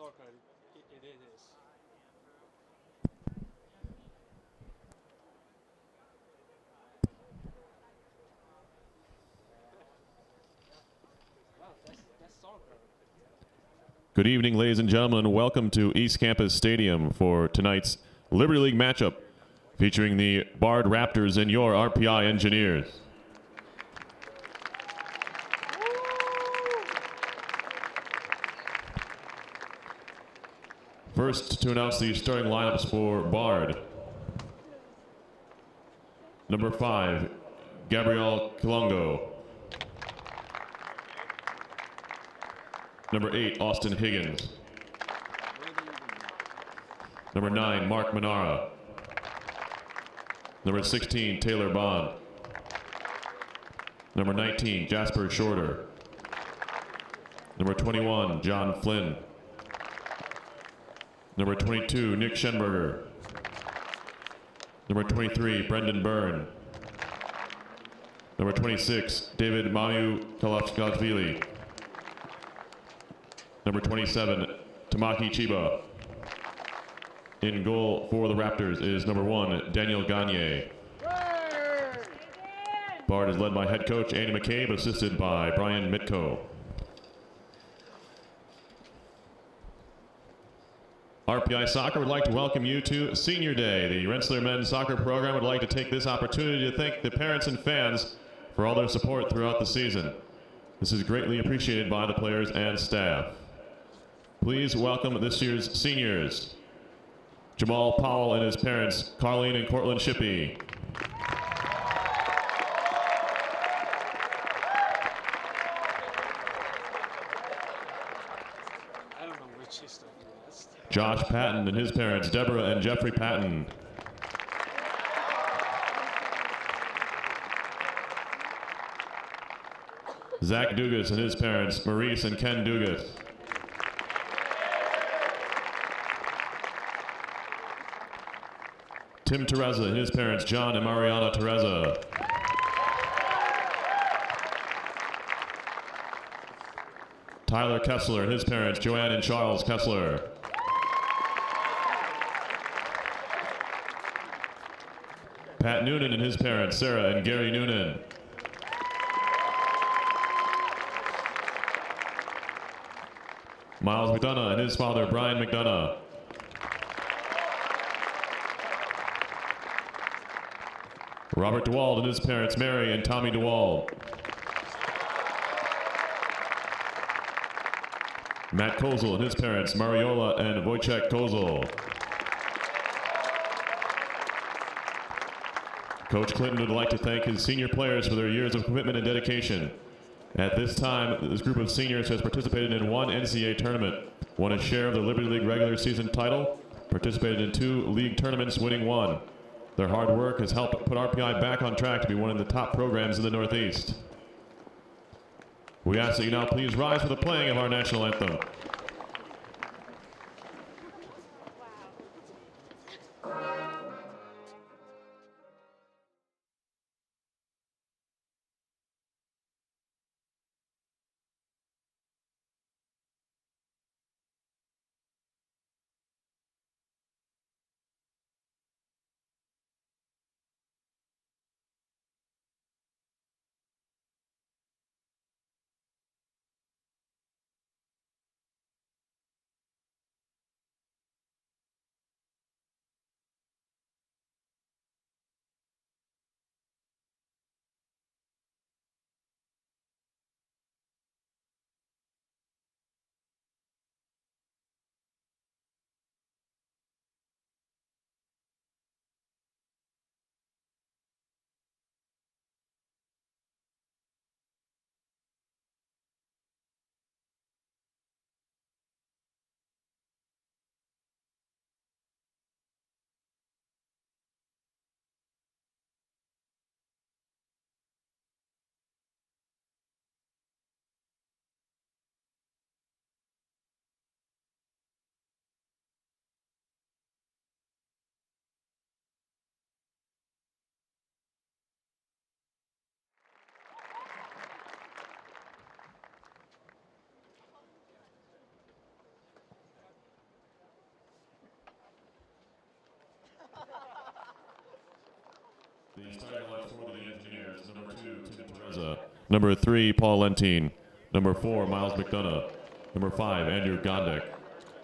soccer. It is. Wow, that's soccer. Good evening, ladies and gentlemen, and welcome to East Campus Stadium for tonight's Liberty League matchup featuring the Bard Raptors and your RPI Engineers. First, to announce the starting lineups for Bard. Number 5, Gabriel Kilongo. Number 8, Austin Higgins. Number 9, Mark Manara. Number 16, Taylor Bond. Number 19, Jasper Shorter. Number 21, John Flynn. Number 22, Nick Schenberger. Number 23, Brendan Byrne. Number 26, David Mayu Kalashvili. Number 27, Tamaki Chiba. In goal for the Raptors is number 1, Daniel Gagne. Bard is led by head coach Andy McCabe, assisted by Brian Mitko. RPI Soccer would like to welcome you to Senior Day. The Rensselaer men's soccer program would like to take this opportunity to thank the parents and fans for all their support throughout the season. This is greatly appreciated by the players and staff. Please welcome this year's seniors. Jamal Powell and his parents, Carlene and Cortland Shippey. I don't know which is the best. Josh Patton and his parents, Deborah and Jeffrey Patton. Zach Dugas and his parents, Maurice and Ken Dugas. Tim Teresa and his parents, John and Mariana Teresa. Tyler Kessler and his parents, Joanne and Charles Kessler. Pat Noonan and his parents, Sarah and Gary Noonan. Miles McDonough and his father, Brian McDonough. Robert DeWald and his parents, Mary and Tommy DeWald. Matt Kozel and his parents, Mariola and Wojciech Kozel. Coach Clinton would like to thank his senior players for their years of commitment and dedication. At this time, this group of seniors has participated in 1 NCAA tournament, won a share of the Liberty League regular season title, participated in 2 league tournaments, winning 1. Their hard work has helped put RPI back on track to be one of the top programs in the Northeast. We ask that you now please rise for the playing of our national anthem. The starting line for the Engineers, number 2, Tim Teresa. Number 3, Paul Lentine. Number 4, Miles McDonough. Number 5, Andrew Gondek.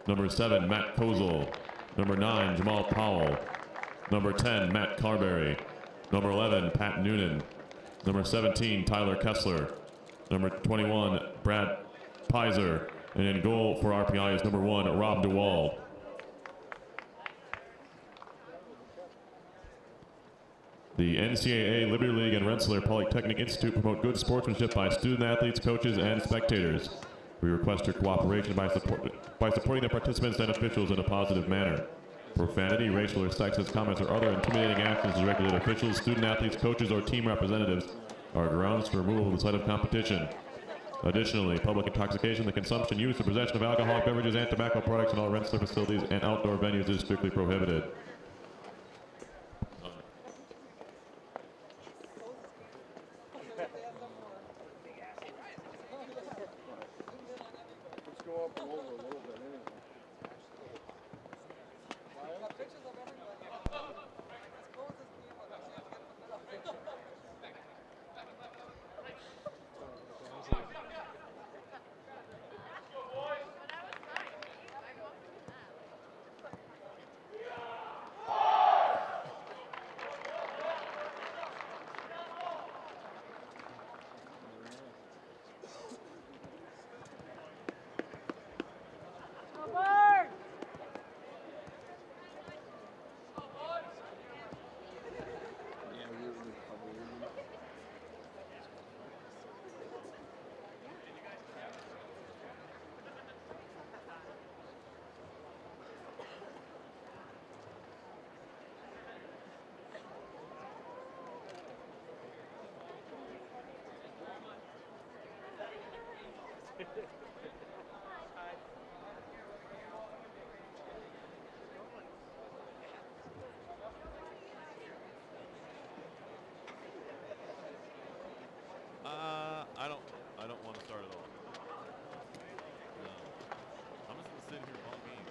Number 7, Matt Kozel. Number 9, Jamal Powell. Number 10, Matt Carberry. Number 11, Pat Noonan. Number 17, Tyler Kessler. Number 21, Brad Pizer. And in goal for RPI is number 1, Rob DeWall. The NCAA, Liberty League, and Rensselaer Polytechnic Institute promote good sportsmanship by student athletes, coaches, and spectators. We request your cooperation by supporting the participants and officials in a positive manner. Profanity, racial or sexist comments, or other intimidating actions directed at officials, student athletes, coaches, or team representatives are grounds for removal from the site of competition. Additionally, public intoxication, the consumption, use, or possession of alcoholic beverages and tobacco products in all Rensselaer facilities and outdoor venues is strictly prohibited. I don't want to start at all. No. I'm just going to sit here all game.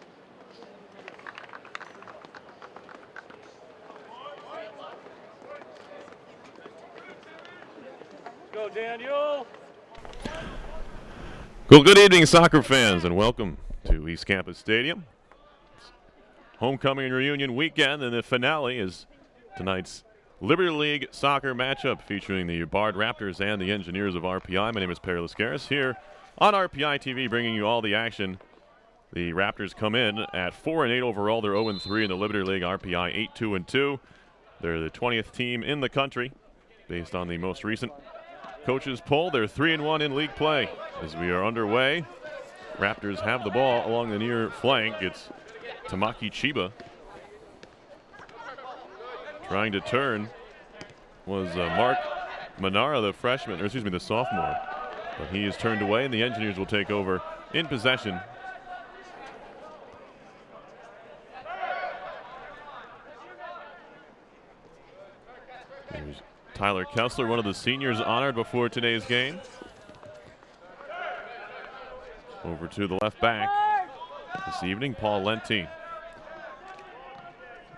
Go, Daniel! Well, good evening, soccer fans, and welcome to East Campus Stadium. It's homecoming and reunion weekend, and the finale is tonight's Liberty League soccer matchup featuring the Bard Raptors and the Engineers of RPI. My name is Perry Lascaris here on RPI TV, bringing you all the action. The Raptors come in at 4-8 overall. They're 0-3 in the Liberty League. RPI 8-2-2. They're the 20th team in the country based on the most recent coaches poll. They're 3-1 in league play. As we are underway, Raptors have the ball along the near flank. It's Tamaki Chiba. Trying to turn was Mark Manara, the sophomore. But he is turned away, and the Engineers will take over in possession. Here's Tyler Kessler, one of the seniors honored before today's game. Over to the left back this evening, Paul Lentine.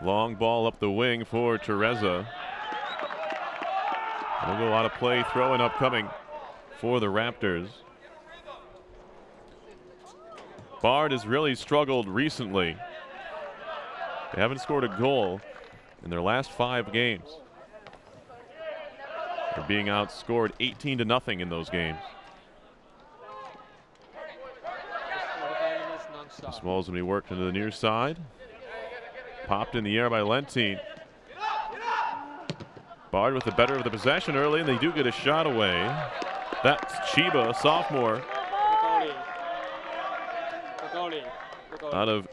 Long ball up the wing for Teresa. We'll go out of play, throwing upcoming for the Raptors. Bard has really struggled recently. They haven't scored a goal in their last 5 games. They're being outscored 18-0 in those games. This ball's going to be worked into the near side. Popped in the air by Lentine. Bard with the better of the possession early, and they do get a shot away. That's Chiba, sophomore, out of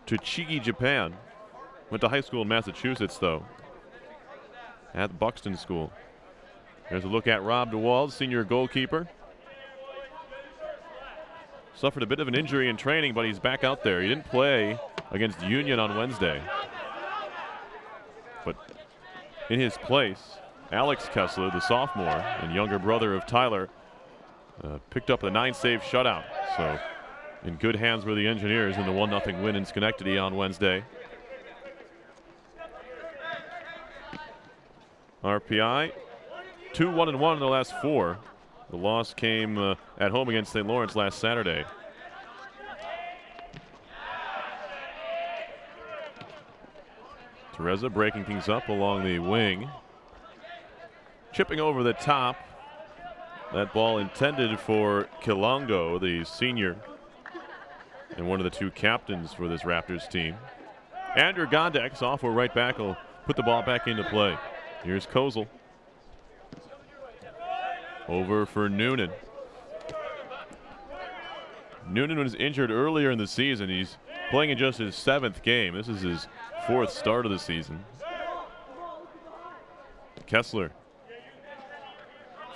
Tochigi, Japan. Went to high school in Massachusetts, though, at Buxton School. There's a look at Rob DeWald, senior goalkeeper. Suffered a bit of an injury in training, but he's back out there. He didn't play against Union on Wednesday. But in his place, Alex Kessler, the sophomore and younger brother of Tyler, picked up the 9-save shutout. So in good hands were the Engineers in the 1-0 win in Schenectady on Wednesday. RPI 2-1-1 in the last 4. The loss came at home against St. Lawrence last Saturday. Teresa breaking things up along the wing. Chipping over the top. That ball intended for Kilongo, the senior, and one of the 2 captains for this Raptors team. Andrew Gondek's off for right back will put the ball back into play. Here's Kozel. Over for Noonan. Noonan was injured earlier in the season. He's playing in just his 7th game. This is his 4th start of the season. Kessler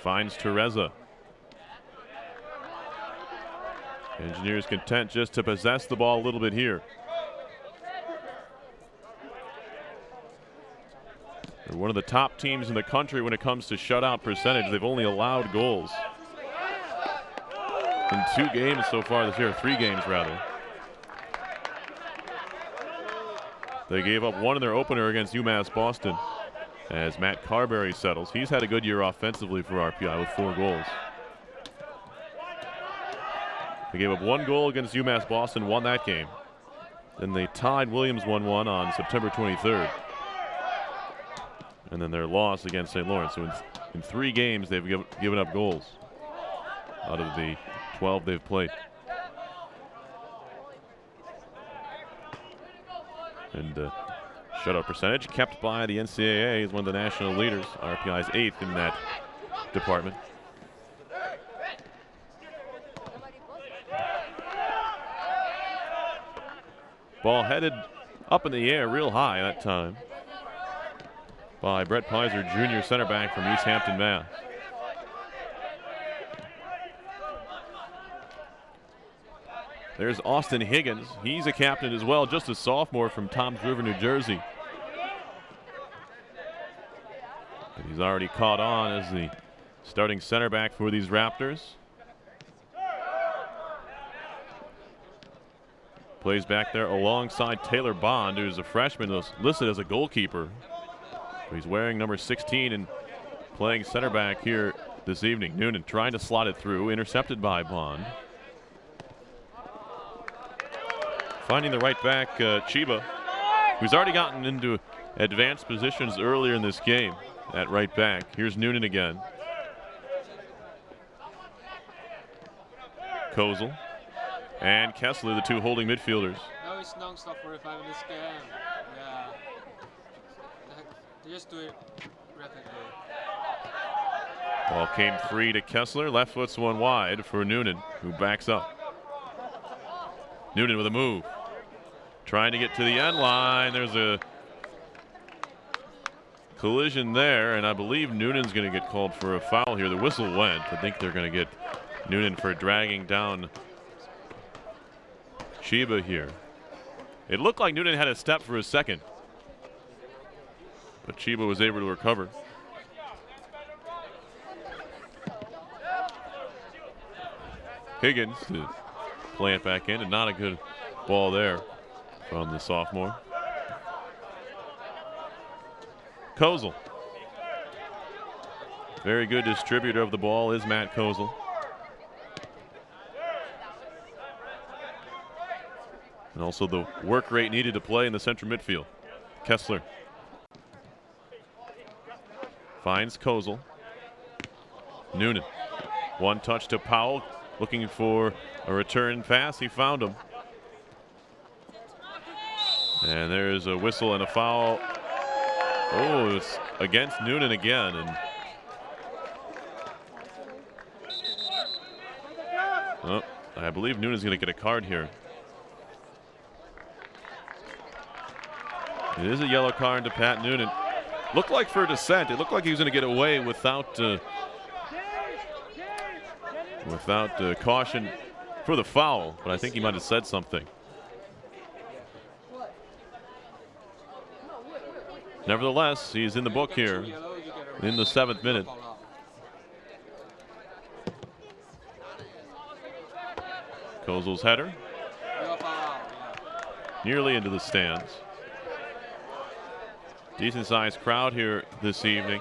finds Teresa. Engineers content just to possess the ball a little bit here. They're one of the top teams in the country when it comes to shutout percentage. They've only allowed goals in 2 games so far this year, 3 games rather. They gave up 1 in their opener against UMass Boston as Matt Carberry settles. He's had a good year offensively for RPI with 4 goals. They gave up 1 goal against UMass Boston, won that game. Then they tied Williams 1-1 on September 23rd. And then their loss against St. Lawrence. So in 3 games, they've given up goals out of the 12 they've played. And shutout percentage kept by the NCAA is one of the national leaders. RPI's 8th in that department. Ball headed up in the air real high that time by Brett Pizer, junior center back from East Hampton, Mass. There's Austin Higgins. He's a captain as well, just a sophomore from Toms River, New Jersey. And he's already caught on as the starting center back for these Raptors. Plays back there alongside Taylor Bond, who's a freshman listed as a goalkeeper. He's wearing number 16 and playing center back here this evening. Noonan trying to slot it through, intercepted by Bond. Finding the right back, Chiba, who's already gotten into advanced positions earlier in this game at right back. Here's Noonan again. Kozel and Kessler, the 2 holding midfielders. No, it's non-stop 45 in this game. Yeah. They just do it rapidly. Ball came free to Kessler. Left foot's one wide for Noonan, who backs up. Noonan with a move. Trying to get to the end line. There's a collision there, and I believe Noonan's going to get called for a foul here. The whistle went. I think they're going to get Noonan for dragging down Chiba here. It looked like Noonan had a step for a second, but Chiba was able to recover. Higgins to play it back in, and not a good ball there from the sophomore. Kozel. Very good distributor of the ball is Matt Kozel. And also the work rate needed to play in the central midfield. Kessler finds Kozel. Noonan. One touch to Powell, looking for a return pass. He found him. And there's a whistle and a foul. Oh, it's against Noonan again. And oh, I believe Noonan's going to get a card here. It is a yellow card to Pat Noonan. Looked like for dissent. It looked like he was going to get away without caution for the foul, but I think he might have said something. Nevertheless, he's in the book here in the 7th minute. Kozel's header nearly into the stands. Decent sized crowd here this evening.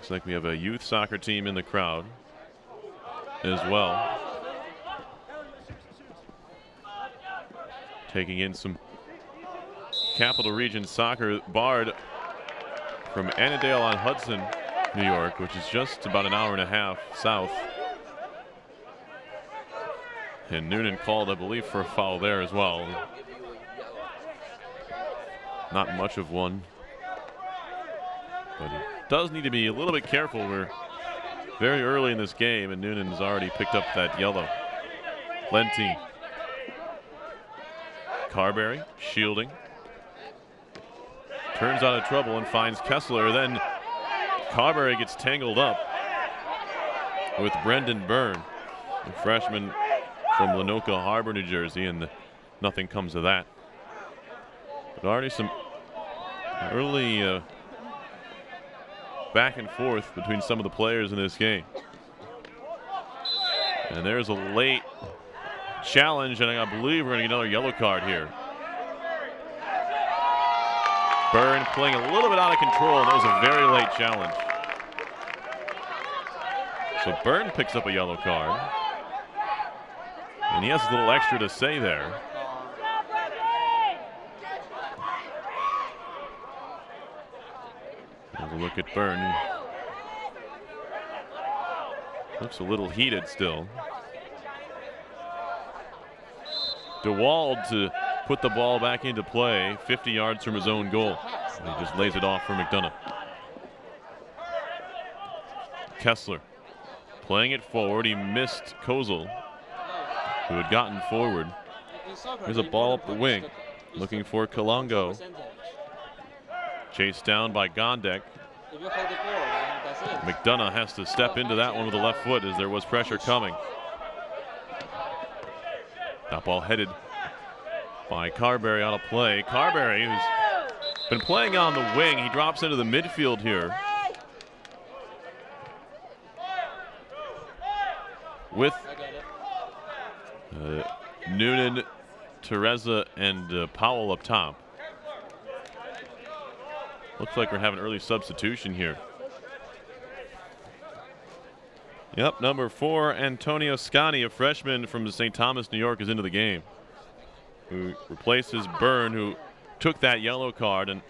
Looks like we have a youth soccer team in the crowd as well. Taking in some Capital Region soccer. Bard from Annandale on Hudson, New York, which is just about an hour and a half south. And Noonan called, I believe, for a foul there as well. Not much of one, but he does need to be a little bit careful. We're very early in this game, and Noonan has already picked up that yellow. Lentine. Carberry shielding. Turns out of trouble and finds Kessler. Then Carberry gets tangled up with Brendan Byrne, a freshman from Lenoka Harbor, New Jersey, and nothing comes of that. But already some early back and forth between some of the players in this game. And there's a late challenge, and I believe we're going to get another yellow card here. Byrne playing a little bit out of control, and that was a very late challenge. So Byrne picks up a yellow card. And he has a little extra to say there. Have a look at Byrne. Looks a little heated still. DeWald to put the ball back into play, 50 yards from his own goal. And he just lays it off for McDonough. Kessler playing it forward. He missed Kozel, who had gotten forward. There's a ball up the wing, looking for Kalongo. Chased down by Gondek. McDonough has to step into that one with the left foot as there was pressure coming. That ball headed by Carberry out of play. Carberry, who's been playing on the wing, he drops into the midfield here. With Noonan, Teresa, and Powell up top. Looks like we're having early substitution here. Yep, number 4, Antonio Scani, a freshman from St. Thomas, New York, is into the game, who replaces Byrne, who took that yellow card and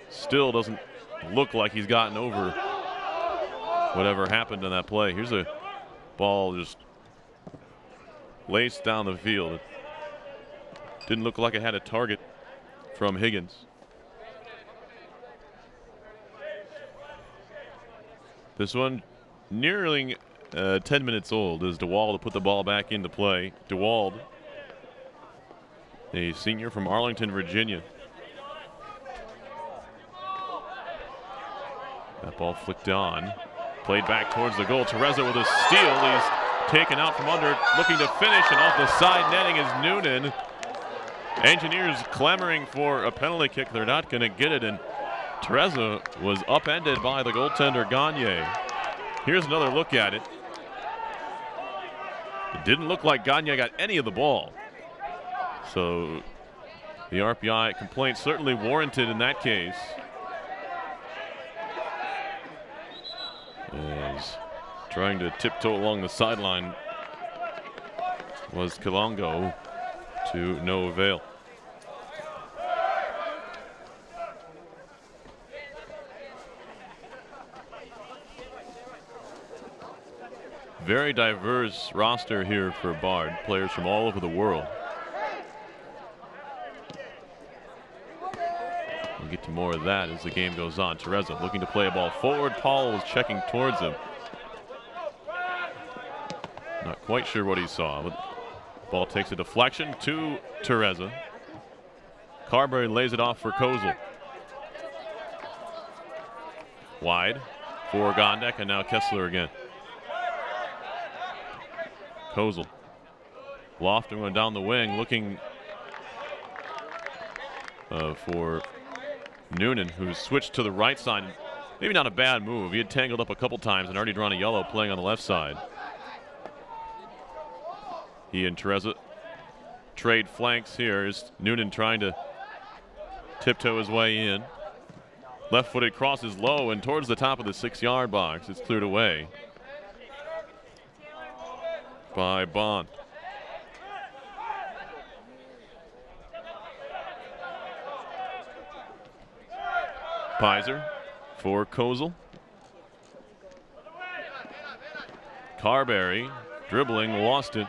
still doesn't look like he's gotten over whatever happened in that play. Here's a ball just laced down the field. It didn't look like it had a target from Higgins. This one nearing 10 minutes old as DeWald to put the ball back into play. DeWald, a senior from Arlington, Virginia. That ball flicked on. Played back towards the goal. Teresa with a steal. He's taken out from under, looking to finish, and off the side netting is Noonan. Engineers clamoring for a penalty kick. They're not going to get it, and Teresa was upended by the goaltender Gagne. Here's another look at it. It didn't look like Gagne got any of the ball. So the RPI complaint certainly warranted in that case. As trying to tiptoe along the sideline was Kalongo, to no avail. Very diverse roster here for Bard, players from all over the world. We'll get to more of that as the game goes on. Teresa looking to play a ball forward. Paul was checking towards him. Not quite sure what he saw, but ball takes a deflection to Teresa. Carberry lays it off for Kozel. Wide for Gondek, and now Kessler again. Kozel. Lofton went down the wing looking for Noonan, who switched to the right side. Maybe not a bad move. He had tangled up a couple times and already drawn a yellow playing on the left side. He and Teresa trade flanks here. Is Noonan trying to tiptoe his way in. Left-footed cross is low and towards the top of the 6-yard box. It's cleared away by Bond. Pizer for Kozel. Carberry dribbling, lost it.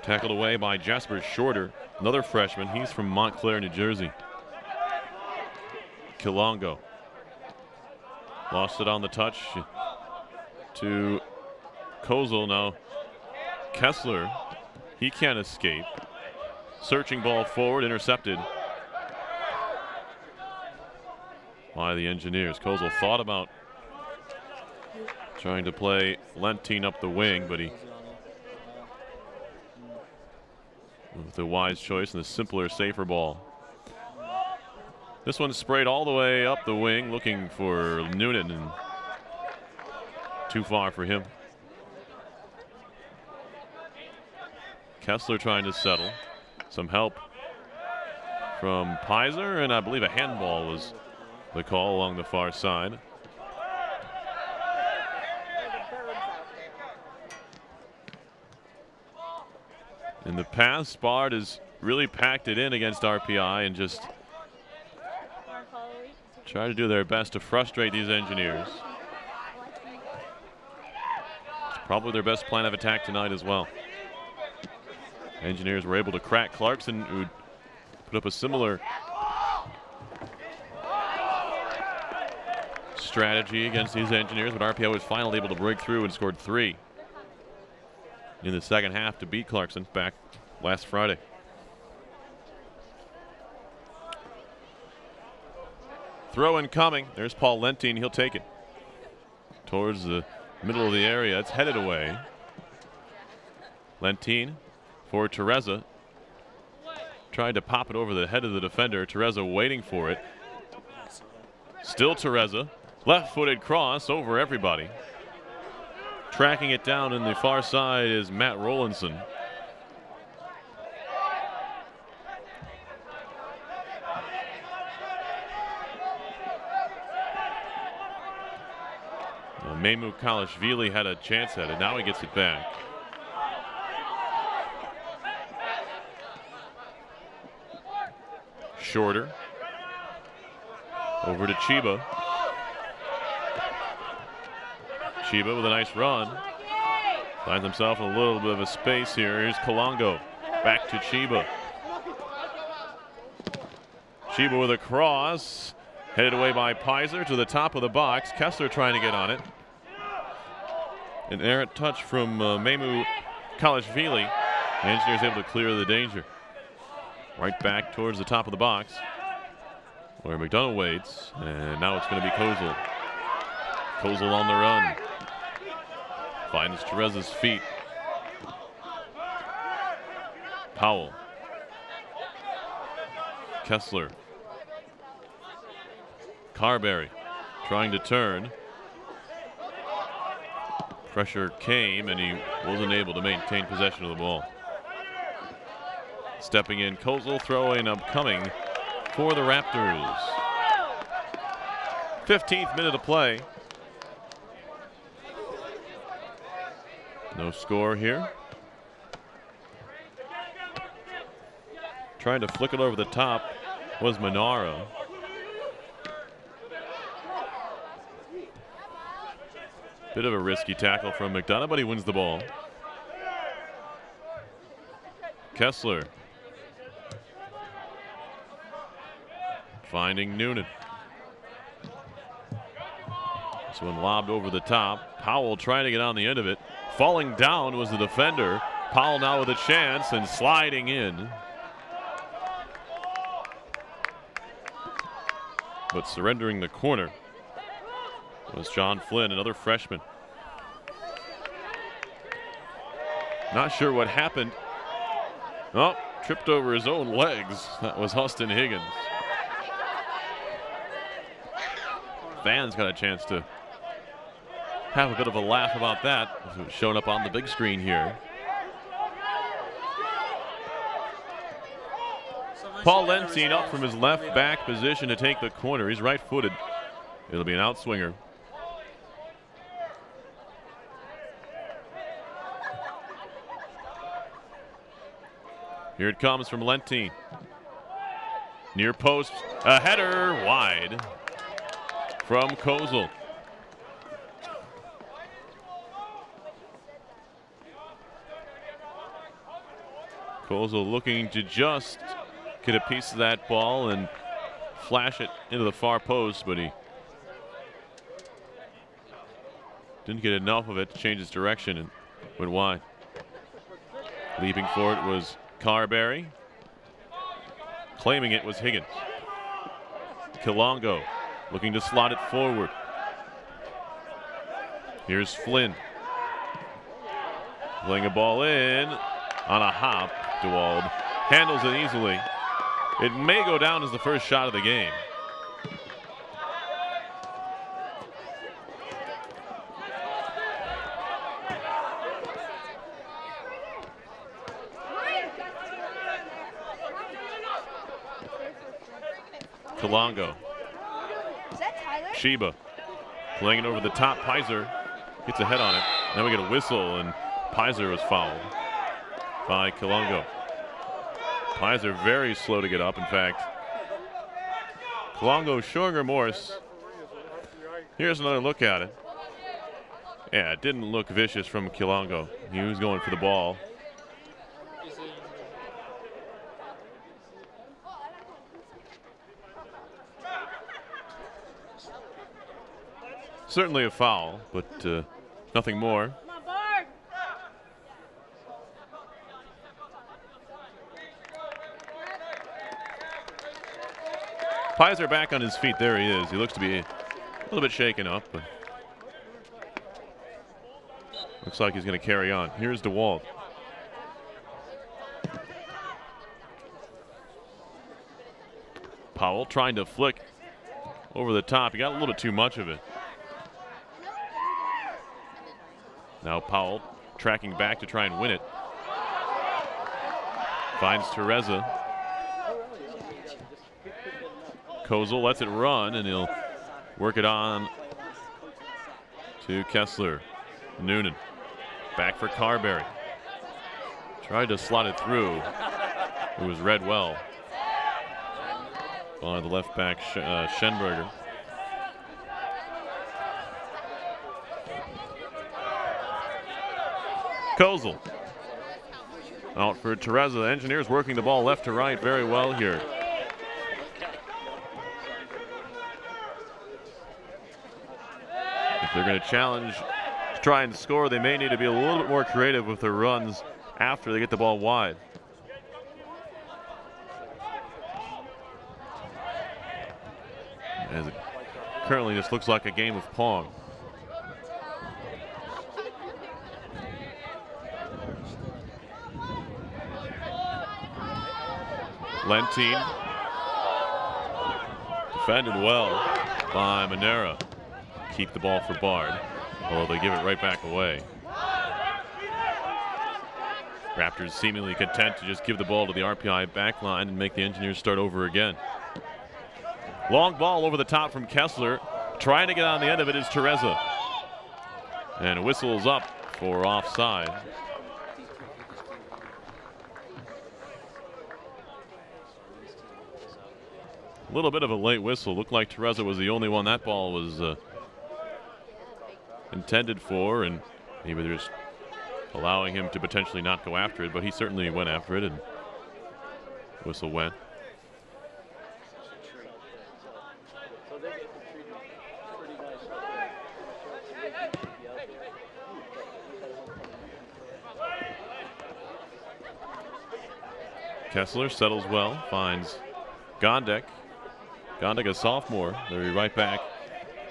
Tackled away by Jasper Shorter, another freshman. He's from Montclair, New Jersey. Kilongo lost it on the touch to Kozel. Now Kessler, he can't escape. Searching ball forward, intercepted by the Engineers. Kozel thought about trying to play Lentine up the wing, but he, with a wise choice and the simpler, safer ball. This one's sprayed all the way up the wing, looking for Noonan, and too far for him. Kessler trying to settle. Some help from Pizer, and I believe a handball was the call along the far side. In the past, Bard has really packed it in against RPI and just try to do their best to frustrate these Engineers. It's probably their best plan of attack tonight as well. Engineers were able to crack Clarkson, who put up a similar strategy against these Engineers, but RPI was finally able to break through and scored 3 in the second half to beat Clarkson back last Friday. Throw incoming. There's Paul Lentine. He'll take it towards the middle of the area. It's headed away. Lentine for Teresa. Tried to pop it over the head of the defender. Teresa waiting for it. Still Teresa. Left-footed cross over everybody. Tracking it down in the far side is Matt Rowlandson. Memu Kalashvili had a chance at it. Now he gets it back. Shorter. Over to Chiba. Chiba with a nice run. Finds himself in a little bit of a space here. Here's Kalongo. Back to Chiba. Chiba with a cross. Headed away by Pizer to the top of the box. Kessler trying to get on it. An errant touch from Memu Kalashvili. The Engineers able to clear the danger. Right back towards the top of the box, where McDonough waits, and now it's going to be Kozel. Kozel on the run. Finds Teresa's feet. Powell. Kessler. Carberry trying to turn. Pressure came, and he wasn't able to maintain possession of the ball. Stepping in, Kozel, throwing upcoming for the Raptors. 15th minute of play. No score here. Trying to flick it over the top was Manara. Bit of a risky tackle from McDonough, but he wins the ball. Kessler. Finding Noonan. This one lobbed over the top. Powell trying to get on the end of it. Falling down was the defender. Powell now with a chance and sliding in. But surrendering the corner was John Flynn, another freshman. Not sure what happened. Oh, tripped over his own legs. That was Austin Higgins. Fans got a chance to have a bit of a laugh about that. It's showing up on the big screen here. Paul Lentine up from his left back position to take the corner. He's right-footed. It'll be an outswinger. Here it comes from Lentine. Near post, a header wide from Kozel. Kozel looking to just get a piece of that ball and flash it into the far post, but he didn't get enough of it to change his direction and went wide. Leaping for it was Carberry. Claiming it was Higgins. Kilongo looking to slot it forward. Here's Flynn. Playing a ball in on a hop. DeWald handles it easily. It may go down as the first shot of the game. Kilongo. Sheba playing it over the top. Pizer gets a head on it. Then we get a whistle, and Pizer was fouled by Kilongo. Pizer very slow to get up. In fact, Kilongo showing remorse. Here's another look at it. Yeah, it didn't look vicious from Kilongo. He was going for the ball. Certainly a foul, but nothing more. Pizer back on his feet. There he is. He looks to be a little bit shaken up, but looks like he's going to carry on. Here's DeWald. Powell trying to flick over the top. He got a little bit too much of it. Now Powell tracking back to try and win it. Finds Tereza. Kozel lets it run, and he'll work it on to Kessler. Noonan back for Carberry. Tried to slot it through. It was read well by the left back Schenberger. Kozel out for Tereza. The Engineers working the ball left to right very well here. If they're going to challenge to try and score, they may need to be a little bit more creative with their runs after they get the ball wide. As it currently just looks like a game of Pong. Lentine defended well by Manera. Keep the ball for Bard, although they give it right back away. Raptors seemingly content to just give the ball to the RPI backline and make the Engineers start over again. Long ball over the top from Kessler. Trying to get on the end of it is Tereza. And a whistle is up for offside. A little bit of a late whistle. Looked like Tereza was the only one that ball was intended for, and maybe they're just allowing him to potentially not go after it, but he certainly went after it, and whistle went. Kessler settles well, finds Gondek. Gondek, a sophomore. They'll be right back.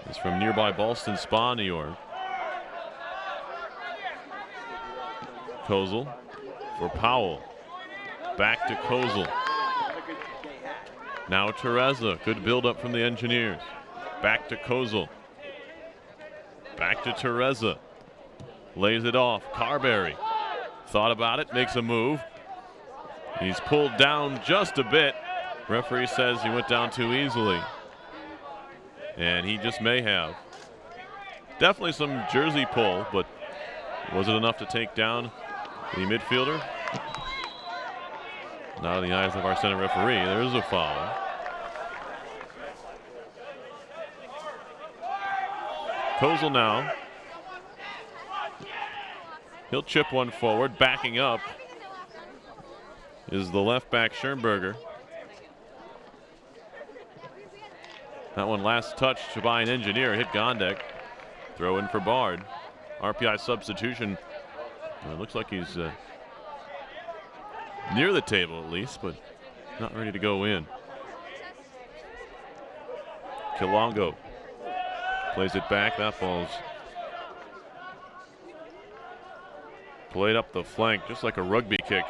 It's from nearby Ballston Spa, New York. Kozel for Powell. Back to Kozel. Now Tereza. Good build-up from the Engineers. Back to Kozel. Back to Tereza. Lays it off. Carberry. Thought about it. Makes a move. He's pulled down just a bit. Referee says he went down too easily. And he just may have. Definitely some jersey pull, but was it enough to take down the midfielder? Not in the eyes of our center referee. There is a foul. Kozel now. He'll chip one forward. Backing up is the left back Schoenberger. That one last touch by an engineer. Hit Gondek. Throw in for Bard. RPI substitution. It looks like he's near the table at least, but not ready to go in. Kilongo plays it back. That ball's played up the flank just like a rugby kick.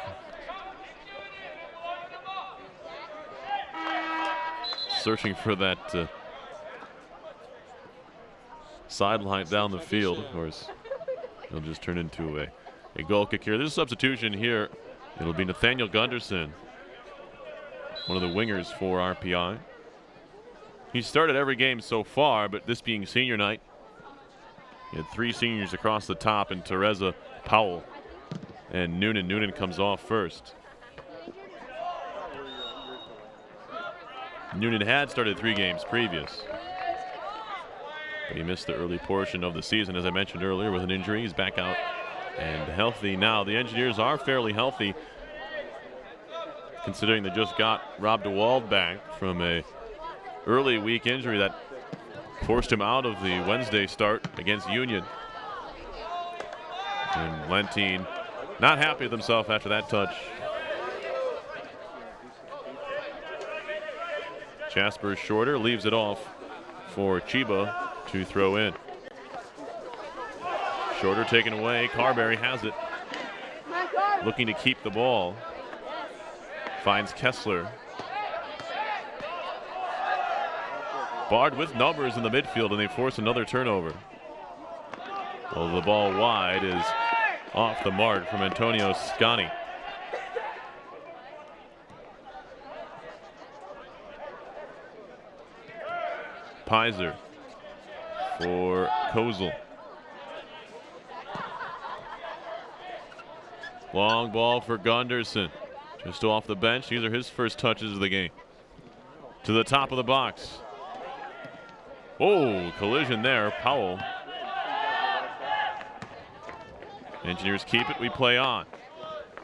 Searching for that sideline down the field. Of course, it'll just turn into a goal kick here. There's a substitution here. It'll be Nathaniel Gunderson, one of the wingers for RPI. He started every game so far, but this being senior night, he had 3 seniors across the top, and Teresa, Powell, and Noonan. Noonan comes off first. Noonan had started 3 games previous, but he missed the early portion of the season, as I mentioned earlier, with an injury. He's back out and healthy now. The Engineers are fairly healthy, considering they just got Rob DeWald back from a early week injury that forced him out of the Wednesday start against Union. And Lentine not happy with himself after that touch. Jasper Shorter leaves it off for Chiba to throw in. Shorter taken away. Carberry has it. Looking to keep the ball. Finds Kessler. Bard with numbers in the midfield, and they force another turnover. Well, the ball wide is off the mark from Antonio Scani. Pizer for Kozel. Long ball for Gunderson. Just off the bench. These are his first touches of the game. To the top of the box. Oh, collision there. Powell. Engineers keep it. We play on.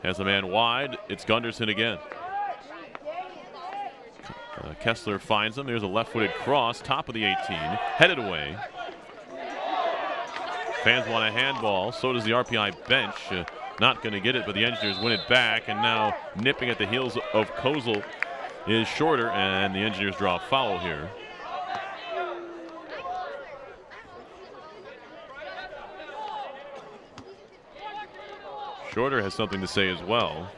Has a man wide. It's Gunderson again. Kessler finds him. There's a left-footed cross, top of the 18, headed away. Fans want a handball. So does the RPI bench. Not going to get it, but the Engineers win it back. And now nipping at the heels of Kozel is Shorter, and the Engineers draw a foul here. Shorter has something to say as well.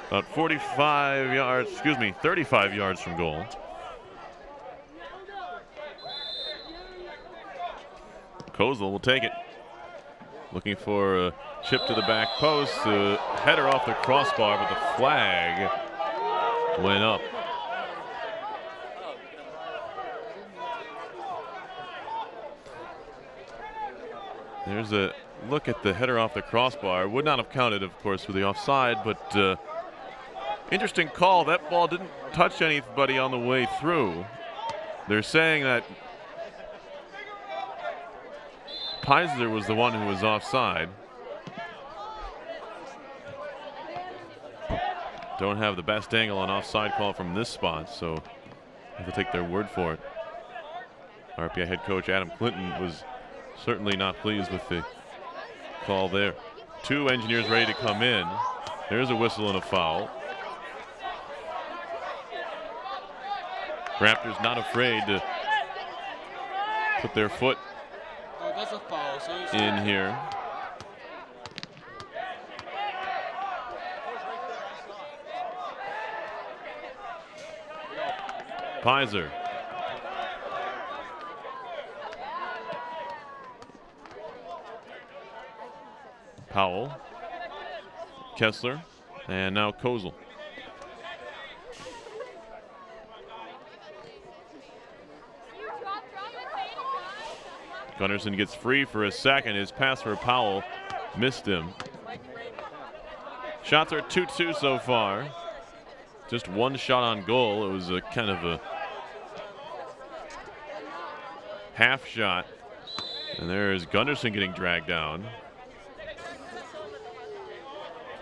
About 35 yards, 35 yards from goal. Kozel will take it. Looking for a chip to the back post. Header off the crossbar, but the flag went up. There's a look at the header off the crossbar. Would not have counted, of course, for the offside, but interesting call. That ball didn't touch anybody on the way through. They're saying that Pizer was the one who was offside. Don't have the best angle on offside call from this spot, so I have to take their word for it. RPI head coach Adam Clinton was certainly not pleased with the call there. 2 Engineers ready to come in. There's a whistle and a foul. Raptors not afraid to put their foot That's a foul, so in here. Pizer. Powell, Kessler, and now Kozel. Gunnarsson gets free for a second. His pass for Powell missed him. Shots are 2-2 so far. Just one shot on goal. It was a kind of a half shot. And there's Gunnarsson getting dragged down.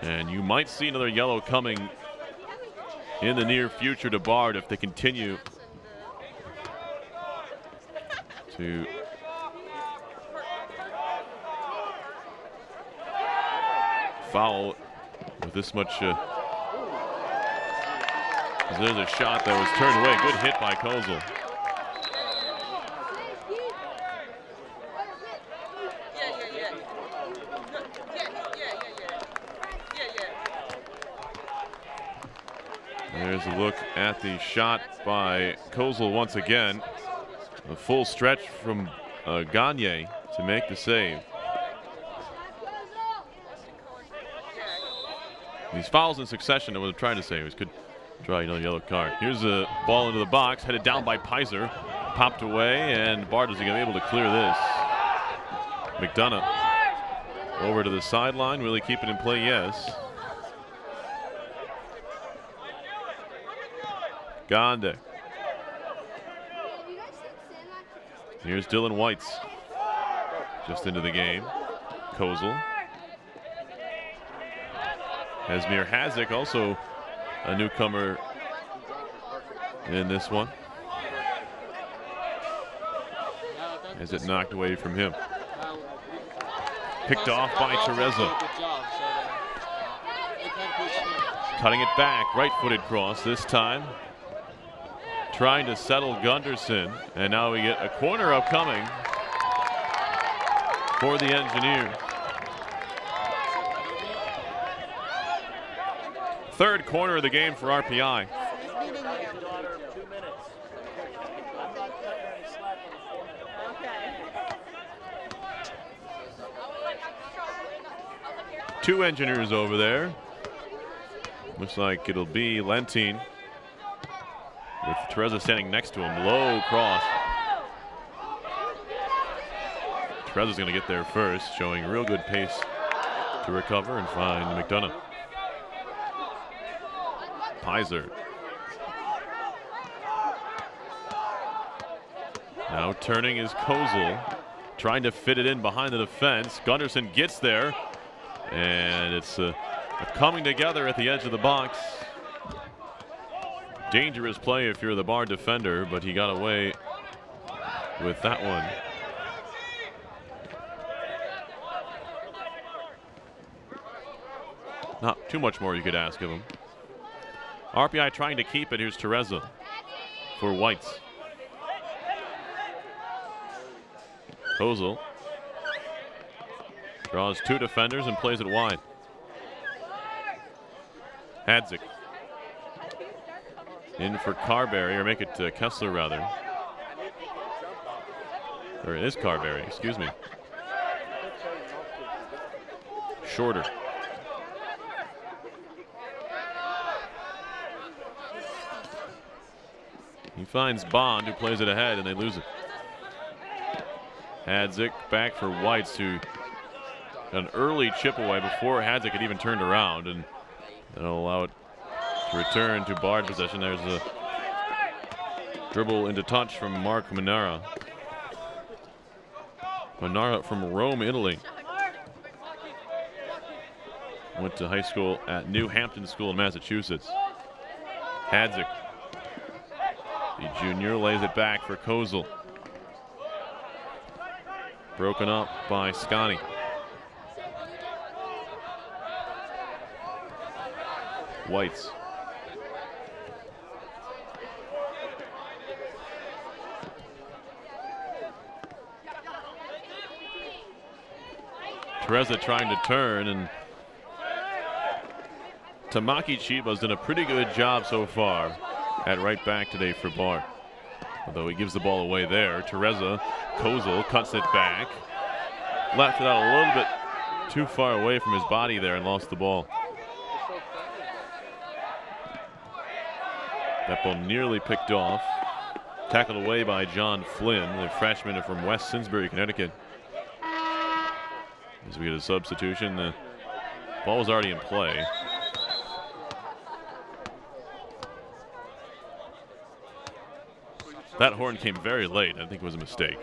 And you might see another yellow coming in the near future to Bard if they continue to foul with this much. There's a shot that was turned away. Good hit by Kozel. There's a look at the shot by Kozel once again. A full stretch from Gagne to make the save. These fouls in succession, what I'm trying to say was could draw another yellow card. Here's a ball into the box, headed down by Pizer. Popped away, and Bard is going to be able to clear this. McDonough over to the sideline. Will he keep it in play? Yes. Gande. Here's Dylan Whites. Just into the game. Kozel. Esmir Hazik, also a newcomer in this one. As it knocked away from him. Picked off by Tereza. Cutting it back, right-footed cross this time. Trying to settle Gunderson, and now we get a corner upcoming for the Engineers. Third corner of the game for RPI. Two Engineers over there. Looks like it'll be Lentine with Tereza standing next to him. Low cross. Tereza's going to get there first, showing real good pace to recover and find McDonough. Pizer. Now turning is Kozel, trying to fit it in behind the defense. Gunderson gets there, and it's a coming together at the edge of the box. Dangerous play if you're the Bard defender, but he got away with that one. Not too much more you could ask of him. RPI trying to keep it. Here's Tereza for Whites. Kozel draws two defenders and plays it wide. Hadzik in for Carberry, or make it Kessler rather. Or it is Carberry, excuse me. Shorter. He finds Bond, who plays it ahead, and they lose it. Hadzik back for Whites, who got an early chip away before Hadzik had even turned around, and that'll allow it to return to Bard possession. There's a dribble into touch from Mark Manara. Manara from Rome, Italy. Went to high school at New Hampton School in Massachusetts. Hadzik, the junior, lays it back for Kozel. Broken up by Scotty. Whites. Tereza trying to turn, and Tamaki Chiba's done a pretty good job so far at right back today for Bard. Although he gives the ball away there. Tereza, Kozel cuts it back. Left it out a little bit too far away from his body there and lost the ball. That ball nearly picked off. Tackled away by John Flynn, the freshman from West Simsbury, Connecticut. As we get a substitution, the ball was already in play. That horn came very late. I think it was a mistake.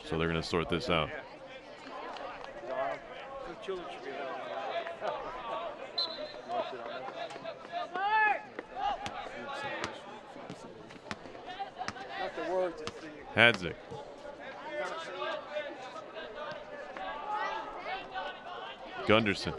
So they're going to sort this out. Hadzik. Gunderson.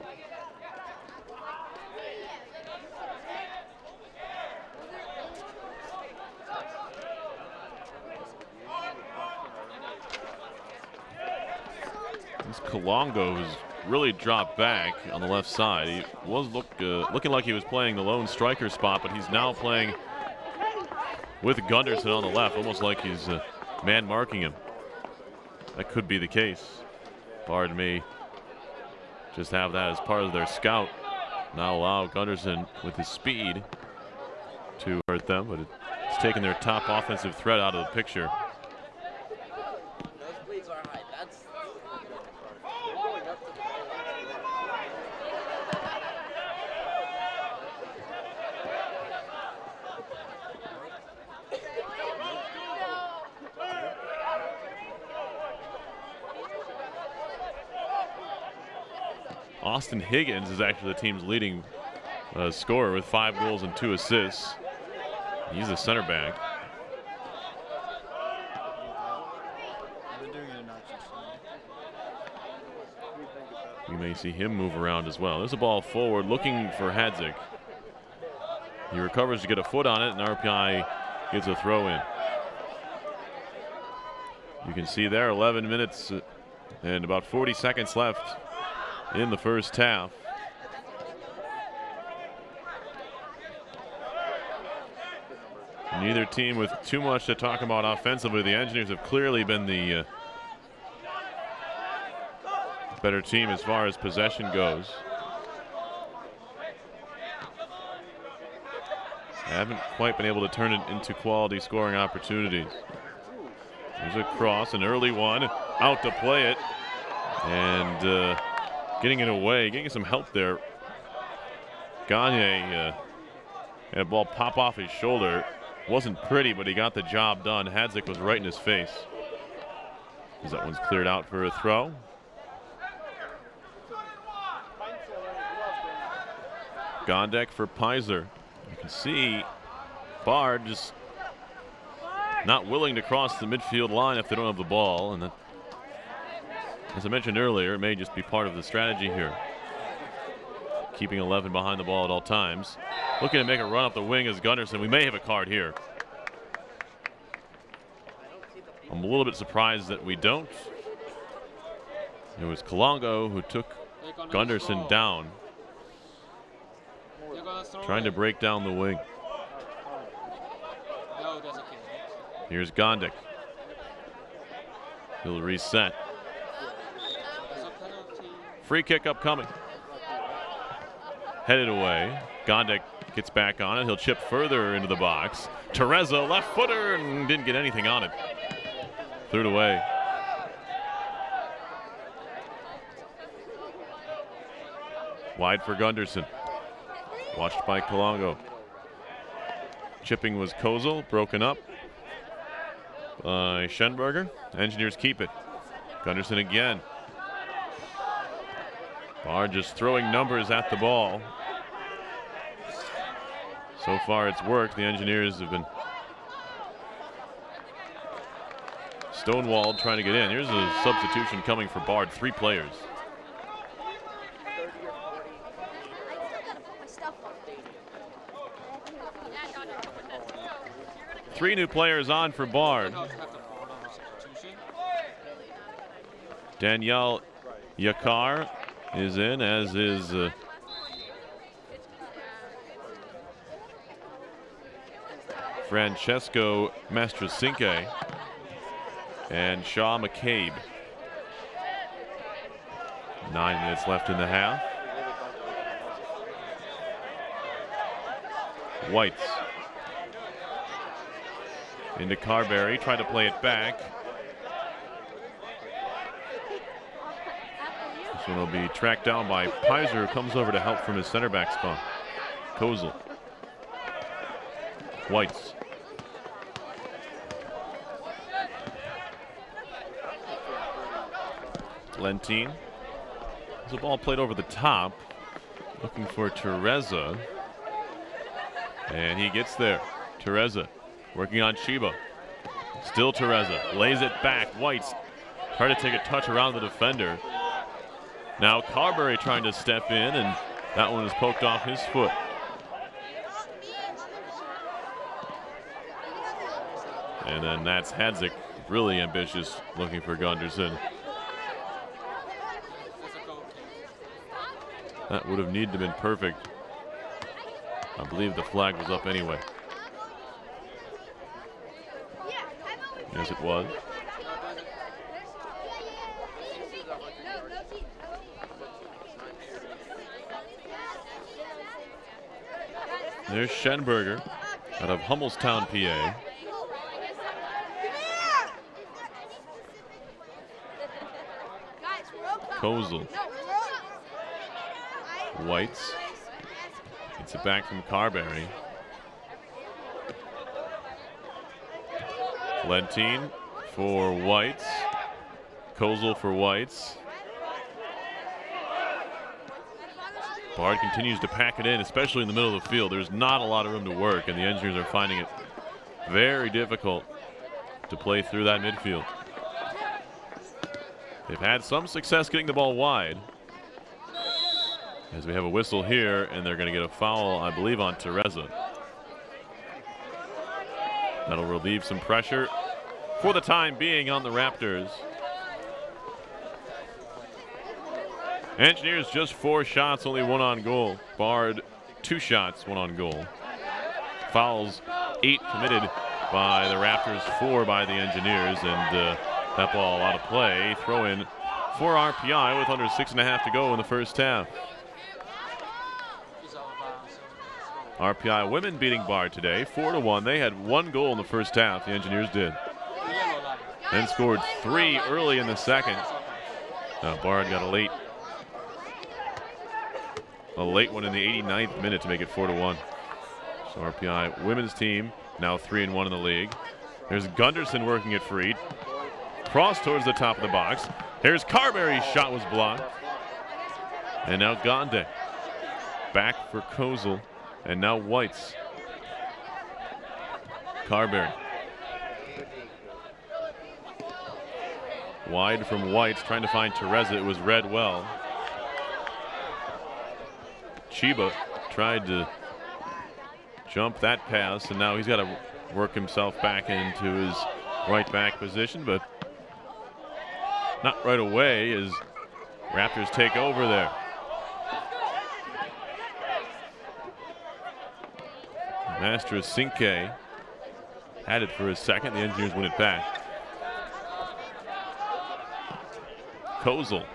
This Kalongo has really dropped back on the left side. He was looking like he was playing the lone striker spot, but he's now playing with Gunderson on the left, almost like he's man marking him. That could be the case. Bard may just have that as part of their scout. Now allow Gunderson with his speed to hurt them, but it's taken their top offensive threat out of the picture. Austin Higgins is actually the team's leading scorer with 5 goals and 2 assists. He's a center back. You may see him move around as well. There's a ball forward looking for Hadzik. He recovers to get a foot on it, and RPI gets a throw in. You can see there 11 minutes and about 40 seconds left in the first half. Neither team with too much to talk about offensively. The Engineers have clearly been the better team as far as possession goes. Haven't quite been able to turn it into quality scoring opportunities. There's a cross, an early one, out to play it, and getting it away, getting some help there. Gagne had a ball pop off his shoulder. Wasn't pretty, but he got the job done. Hadzik was right in his face. As that one's cleared out for a throw. Gondek for Pizer. You can see Bard just not willing to cross the midfield line if they don't have the ball. And that, as I mentioned earlier, it may just be part of the strategy here. Keeping 11 behind the ball at all times. Looking to make a run up the wing is Gunderson. We may have a card here. I'm a little bit surprised that we don't. It was Kalongo who took Gunderson down, trying to break down the wing. Here's Gondik. He'll reset. Free kick upcoming. Headed away. Gondik gets back on it. He'll chip further into the box. Teresa, left footer, and didn't get anything on it. Threw it away. Wide for Gunderson. Watched by Kalongo. Chipping was Kozel, broken up by Schenberger. Engineers keep it. Gunderson again. Bard just throwing numbers at the ball. So far it's worked. The Engineers have been stonewalled trying to get in. Here's a substitution coming for Bard. 3 players. Three new players on for Bard. Danielle Yakar is in, as is Francesco Mastrosinque and Shaw McCabe. 9 minutes left in the half. Whites. Into Carberry, trying to play it back. This one will be tracked down by Pizer, who comes over to help from his center back spot. Kozel. Whites. Lentine. There's a ball played over the top. Looking for Teresa. And he gets there. Teresa working on Chiba. Still Teresa. Lays it back. Whites trying to take a touch around the defender. Now Carberry trying to step in, and that one is poked off his foot. And then that's Hadzik, really ambitious, looking for Gunderson. That would have needed to have been perfect. I believe the flag was up anyway. Yes, it was. There's Schenberger out of Hummelstown, PA. Kozel. Whites. Gets it back from Carberry. Lentine for Whites. Kozel for Whites. Bard continues to pack it in, especially in the middle of the field. There's not a lot of room to work, and the Engineers are finding it very difficult to play through that midfield. They've had some success getting the ball wide. As we have a whistle here, and they're going to get a foul, I believe, on Teresa. That'll relieve some pressure for the time being on the Raptors. Engineers just 4 shots, only 1 on goal. Bard 2 shots, 1 on goal. Fouls 8 committed by the Raptors, 4 by the Engineers, and that ball out of play. Throw in for RPI with under 6.5 to go in the first half. RPI women beating Bard today, 4-1. They had 1 goal in the first half, the Engineers did. Then scored 3 early in the second. Bard got a late one in the 89th minute to make it 4-1. So RPI women's team now 3-1 in the league. There's Gunderson working it free. Cross towards the top of the box. Here's Carberry's shot was blocked. And now Gonde. Back for Kozel. And now Whites. Carberry. Wide from Whites, trying to find Teresa. It was read well. Chiba tried to jump that pass, and now he's got to work himself back into his right back position, but not right away as Raptors take over there. Master Sinke had it for a second. The Engineers win it back. Kozel,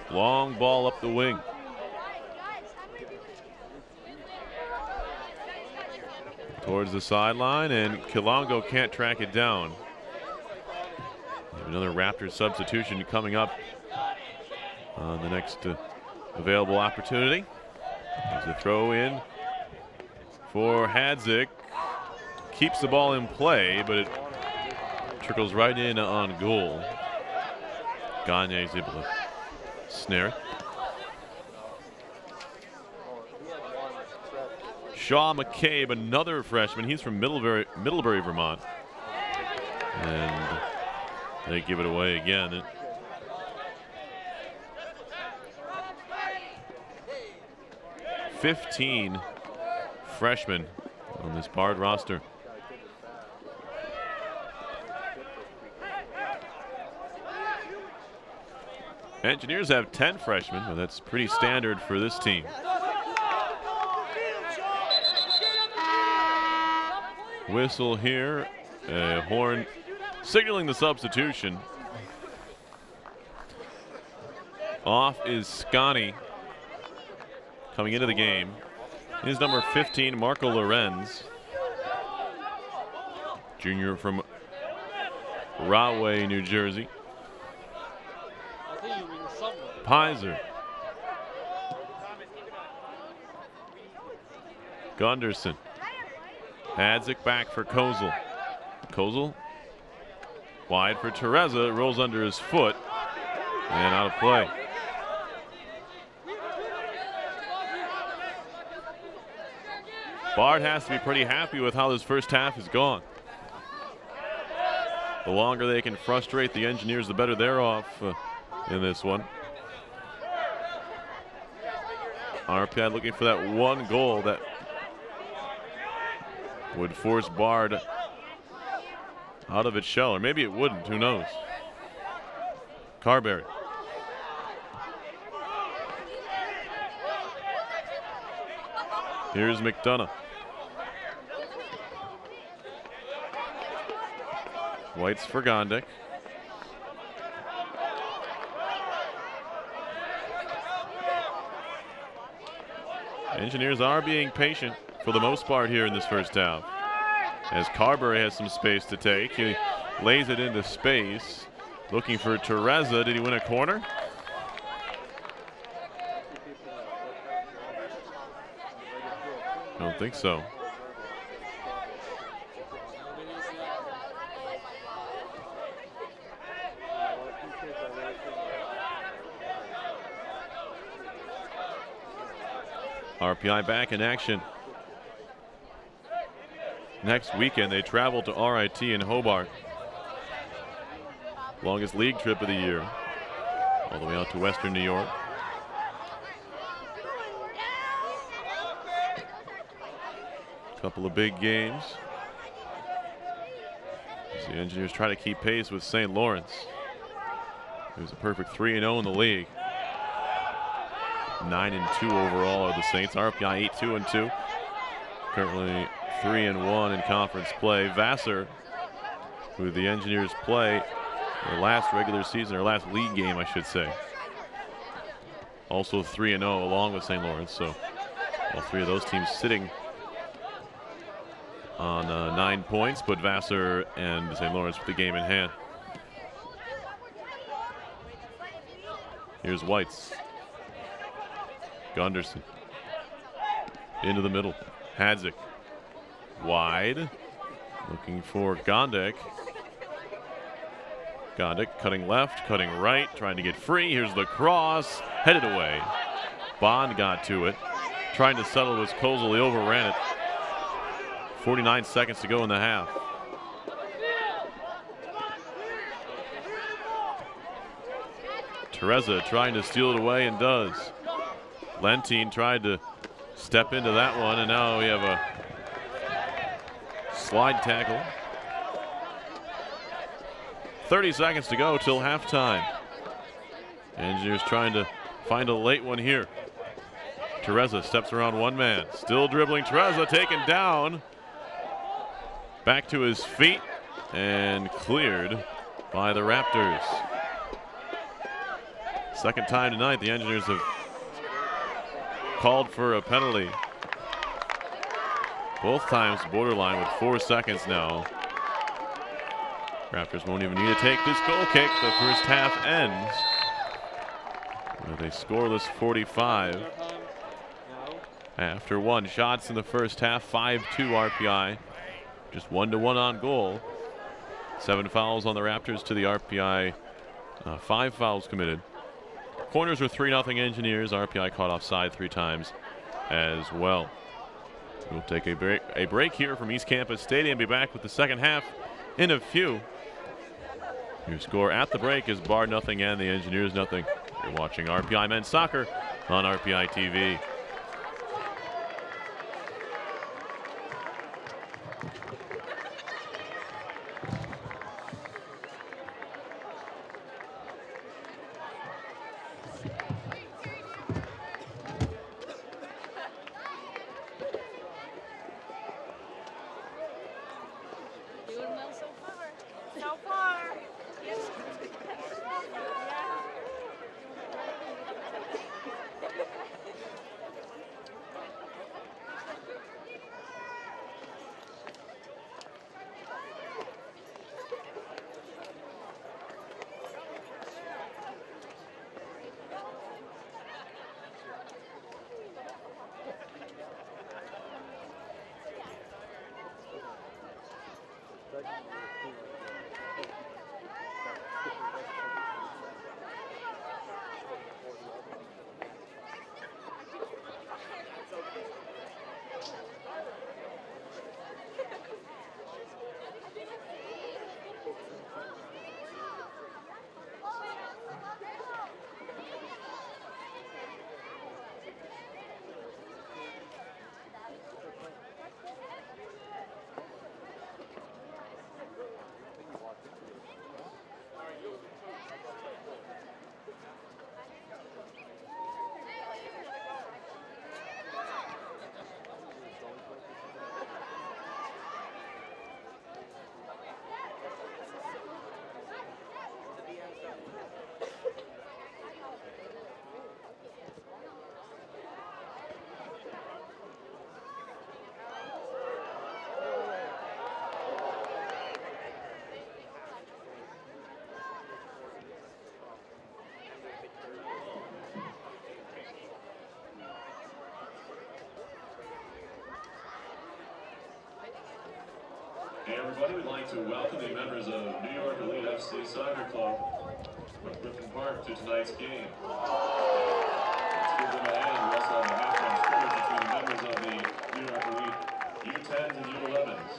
long ball up the wing. Towards the sideline, and Kilongo can't track it down. Another Raptors substitution coming up on the next available opportunity. There's a throw in for Hadzik. Keeps the ball in play, but it trickles right in on goal. Gagne is able to snare it. Shaw McCabe, another freshman. He's from Middlebury, Vermont. And they give it away again. 15 freshmen on this Bard roster. Engineers have 10 freshmen, but that's pretty standard for this team. Whistle here, a horn signaling the substitution. Off is Scotty. Coming into the game is number 15, Marco Lorenz. Junior from Rahway, New Jersey. Pizer. Gunderson. Hadzik back for Kozel. Kozel wide for Tereza. Rolls under his foot and out of play. Bard has to be pretty happy with how this first half has gone. The longer they can frustrate the Engineers, the better they're off in this one. RPI looking for that one goal that would force Bard out of its shell, or maybe it wouldn't, who knows. Carberry. Here's McDonough. White's for Gondik. Engineers are being patient for the most part here in this first half. As Carberry has some space to take, he lays it into space. Looking for Tereza. Did he win a corner? I don't think so. RPI back in action. Next weekend they travel to RIT in Hobart. Longest league trip of the year. All the way out to Western New York. Couple of big games. As the Engineers try to keep pace with St. Lawrence. It was a perfect 3-0 in the league. 9-2 overall are the Saints. RPI 8-2-2. Currently 3-1 in conference play. Vassar, who the Engineers play their last regular season, or last league game, I should say. Also 3-0 along with St. Lawrence. So all three of those teams sitting on 9 points, but Vassar and St. Lawrence with the game in hand. Here's Whites. Gunderson. Into the middle. Hadzik. Wide. Looking for Gondik. Gondik cutting left, cutting right, trying to get free. Here's the cross. Headed away. Bond got to it. Trying to settle was Kozel. He overran it. 49 seconds to go in the half. Tereza trying to steal it away and does. Lentine tried to step into that one, and now we have a slide tackle. 30 seconds to go till halftime. Engineers trying to find a late one here. Tereza steps around one man. Still dribbling. Tereza taken down. Back to his feet and cleared by the Raptors. Second time tonight the Engineers have called for a penalty. Both times borderline with 4 seconds now. Raptors won't even need to take this goal kick. The first half ends with a scoreless 45. After 1 shots in the first half, 5-2 RPI. Just 1-1 on goal. 7 fouls on the Raptors to the RPI. 5 fouls committed. Corners were 3-0 Engineers. RPI caught offside 3 times as well. We'll take a break here from East Campus Stadium. Be back with the second half in a few. Your score at the break is Bard 0 and the Engineers 0. You're watching RPI Men's Soccer on RPI TV. Hey everybody, we'd like to welcome the members of New York Elite FC Soccer Club from Griffin Park to tonight's game. Let's give them a hand. We also have a halftime scrimmage between the members of the New York Elite U10s and U11s.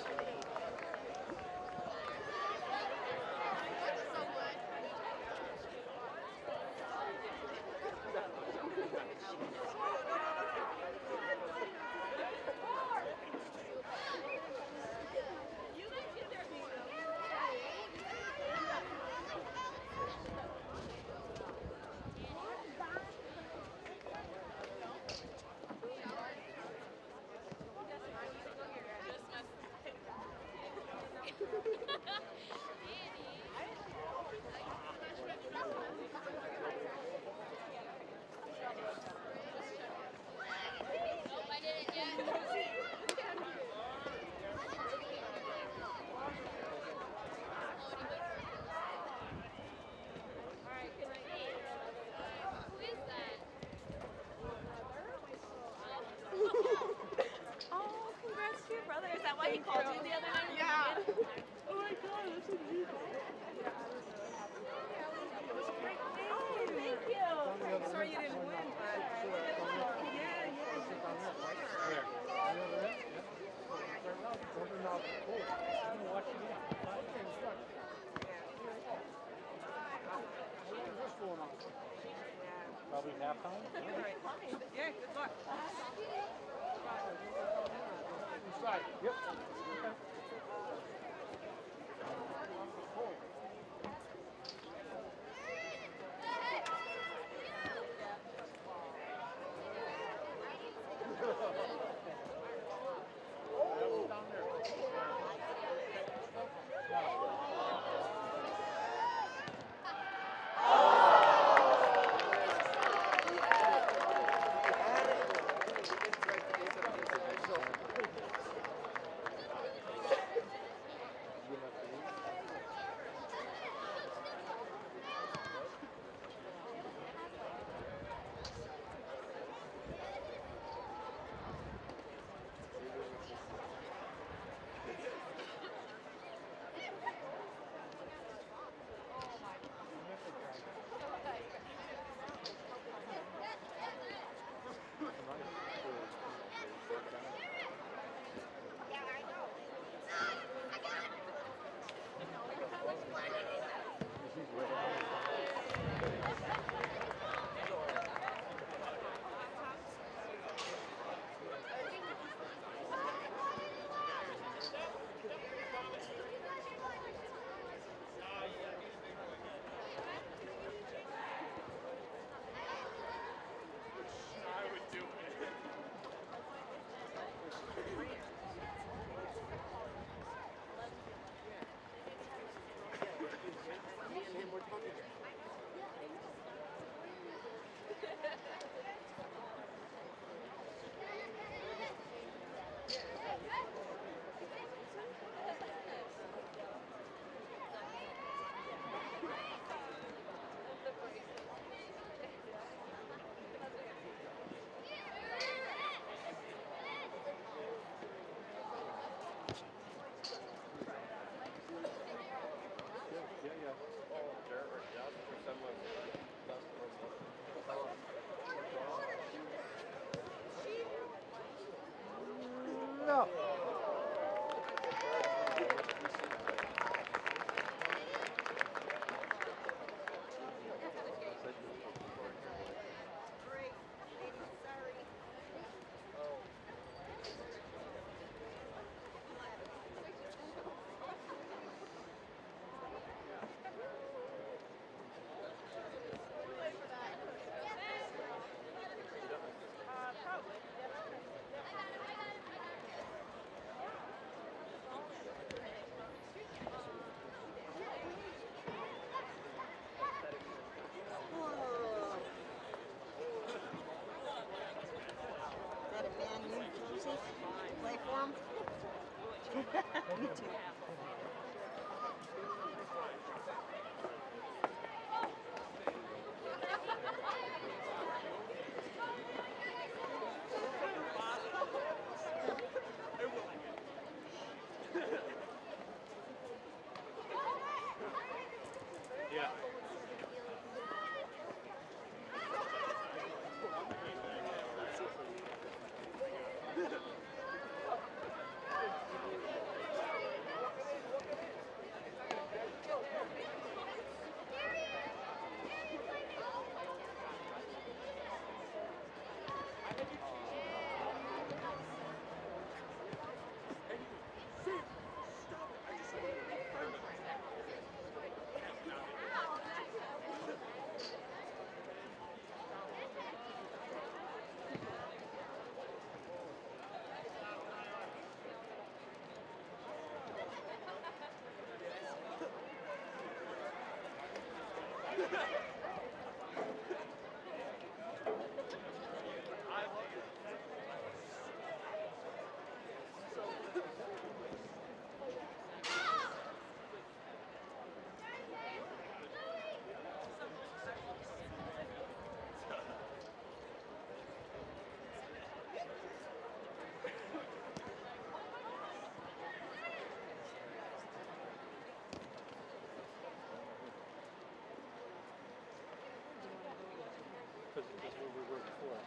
He called you the other night? Yeah. Oh my god, that's amazing. Oh, thank you. Sorry you didn't win, but yeah. Probably halftime? Yeah, good luck. Inside. Yep. Okay. No. Play for him? Me too. Because that's where we were before.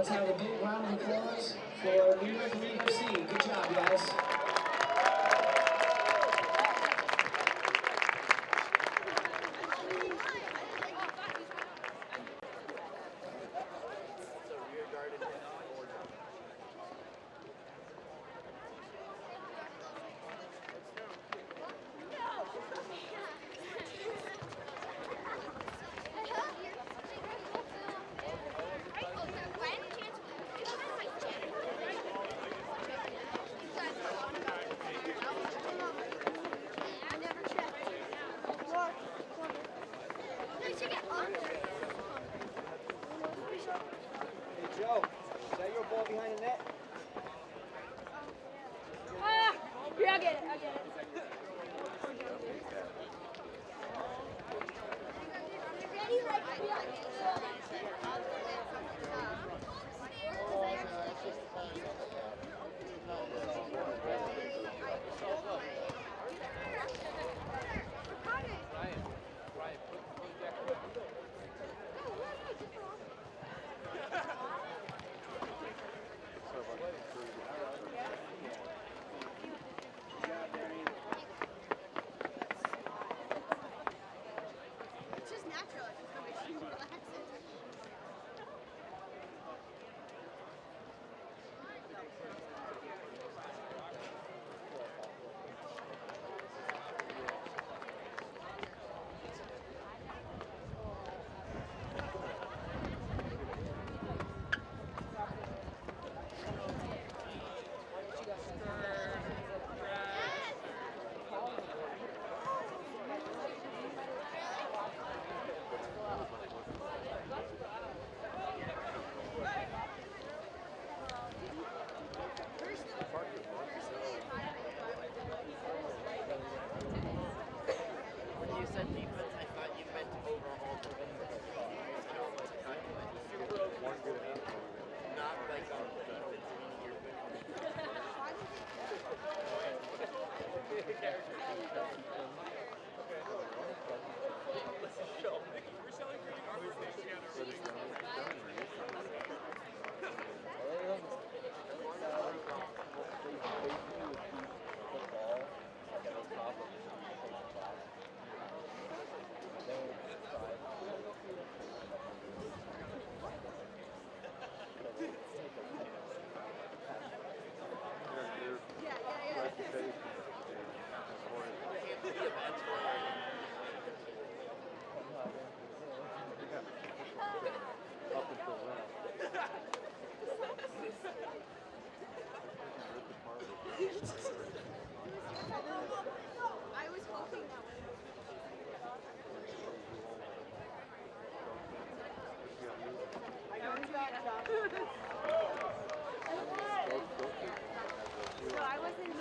Let's have a big round of applause for New York League of C. Good job, guys. Joe, is that your ball behind the net? Here, I'll get it. I'll get it. It's just natural. It's just the way she relaxes. When you said defense, I thought you meant overall defense. Not like defense I was hoping that was. No, I wasn't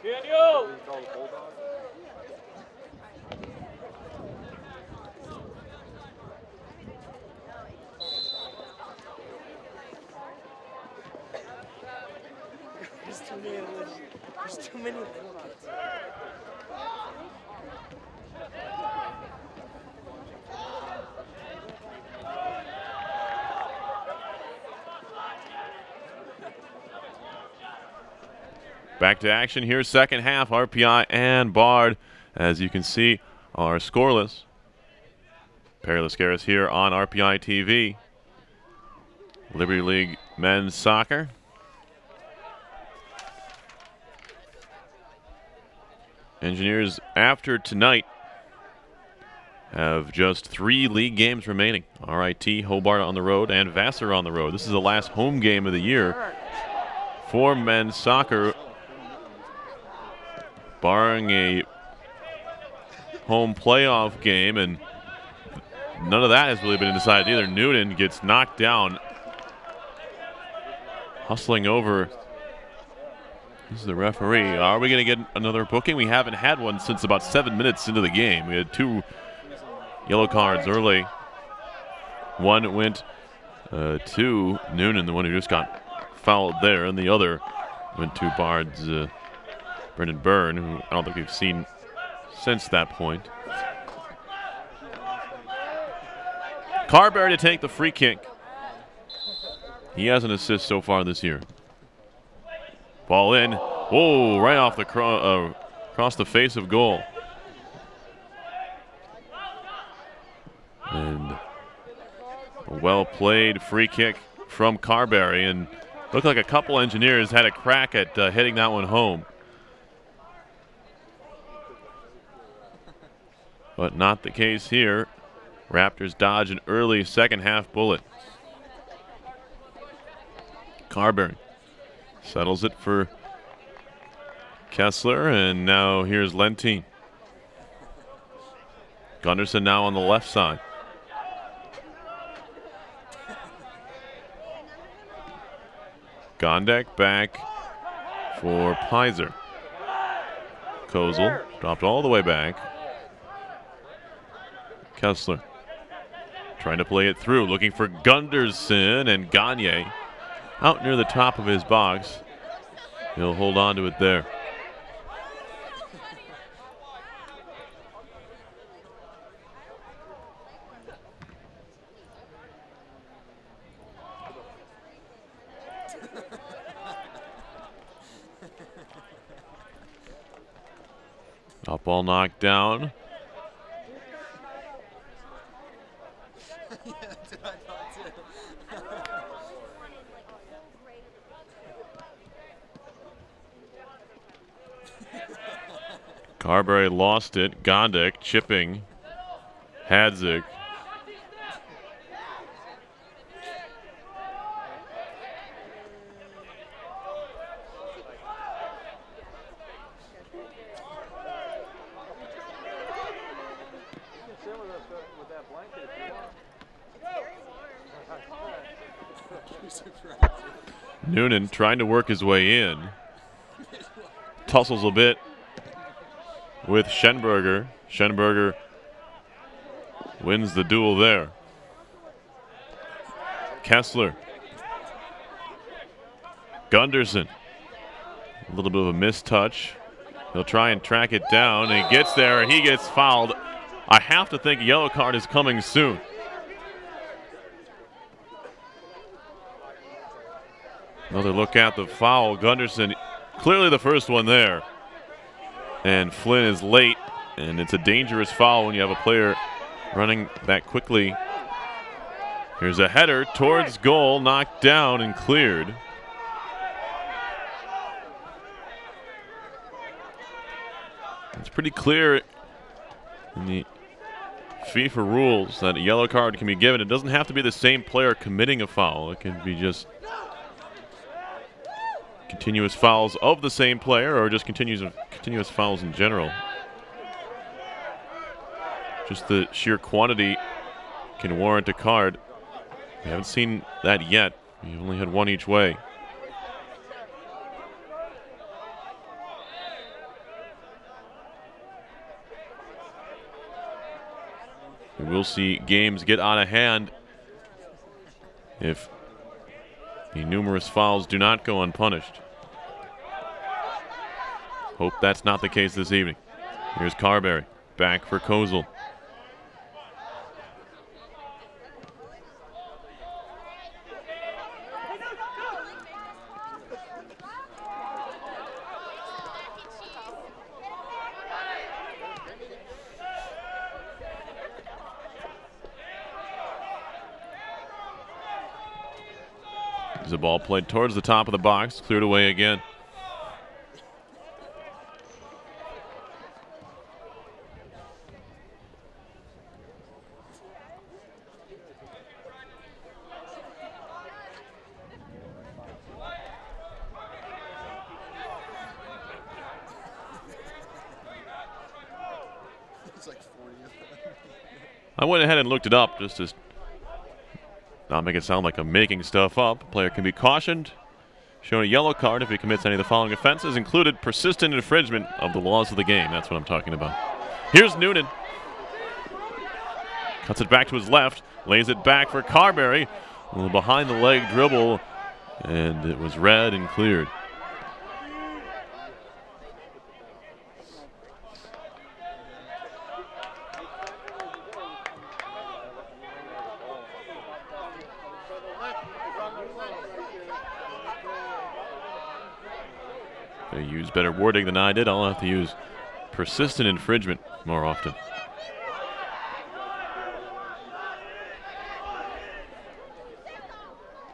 Daniel! There's too many little kids. Back to action here, second half. RPI and Bard, as you can see, are scoreless. Perry Lascaris here on RPI TV. Liberty League men's soccer. Engineers, after tonight, have just 3 league games remaining. RIT, Hobart on the road, and Vassar on the road. This is the last home game of the year for men's soccer, barring a home playoff game, and none of that has really been decided either. Noonan gets knocked down, hustling over. This is the referee. Are we going to get another booking? We haven't had one since about 7 minutes into the game. We had 2 yellow cards early. One went to Noonan, the one who just got fouled there, and the other went to Bard's Brendan Byrne, who I don't think we've seen since that point. Carberry to take the free kick. He has an assist so far this year. Ball in. Whoa, right off the across the face of goal. And a well-played free kick from Carberry, and looked like a couple engineers had a crack at hitting that one home. But not the case here. Raptors dodge an early second half bullet. Carberry settles it for Kessler, and now here's Lentine. Gunderson now on the left side. Gondek back for Pizer. Kozel dropped all the way back. Kessler trying to play it through, looking for Gunderson, and Gagne out near the top of his box. He'll hold on to it there. Up ball knocked down. Carberry lost it. Gondek chipping. Hadzik. Noonan trying to work his way in. Tussles a bit with Schenberger. Schenberger wins the duel there. Kessler. Gunderson. A little bit of a missed touch. He'll try and track it down, and he gets there, and he gets fouled. I have to think a yellow card is coming soon. Another look at the foul. Gunderson, clearly the first one there. And Flynn is late, and it's a dangerous foul when you have a player running that quickly. Here's a header towards goal, knocked down and cleared. It's pretty clear in the FIFA rules that a yellow card can be given. It doesn't have to be the same player committing a foul. It can be just continuous fouls of the same player, or just continuous fouls in general. Just the sheer quantity can warrant a card. We haven't seen that yet. We've only had one each way. We will see games get out of hand if the numerous fouls do not go unpunished. Hope that's not the case this evening. Here's Carberry, back for Kozel. The ball played towards the top of the box, cleared away again. I went ahead and looked it up just to not make it sound like I'm making stuff up. Player can be cautioned, shown a yellow card if he commits any of the following offenses, included persistent infringement of the laws of the game. That's what I'm talking about. Here's Noonan. Cuts it back to his left, lays it back for Carberry. A little behind the leg dribble, and it was red and cleared. They use better wording than I did. I'll have to use persistent infringement more often.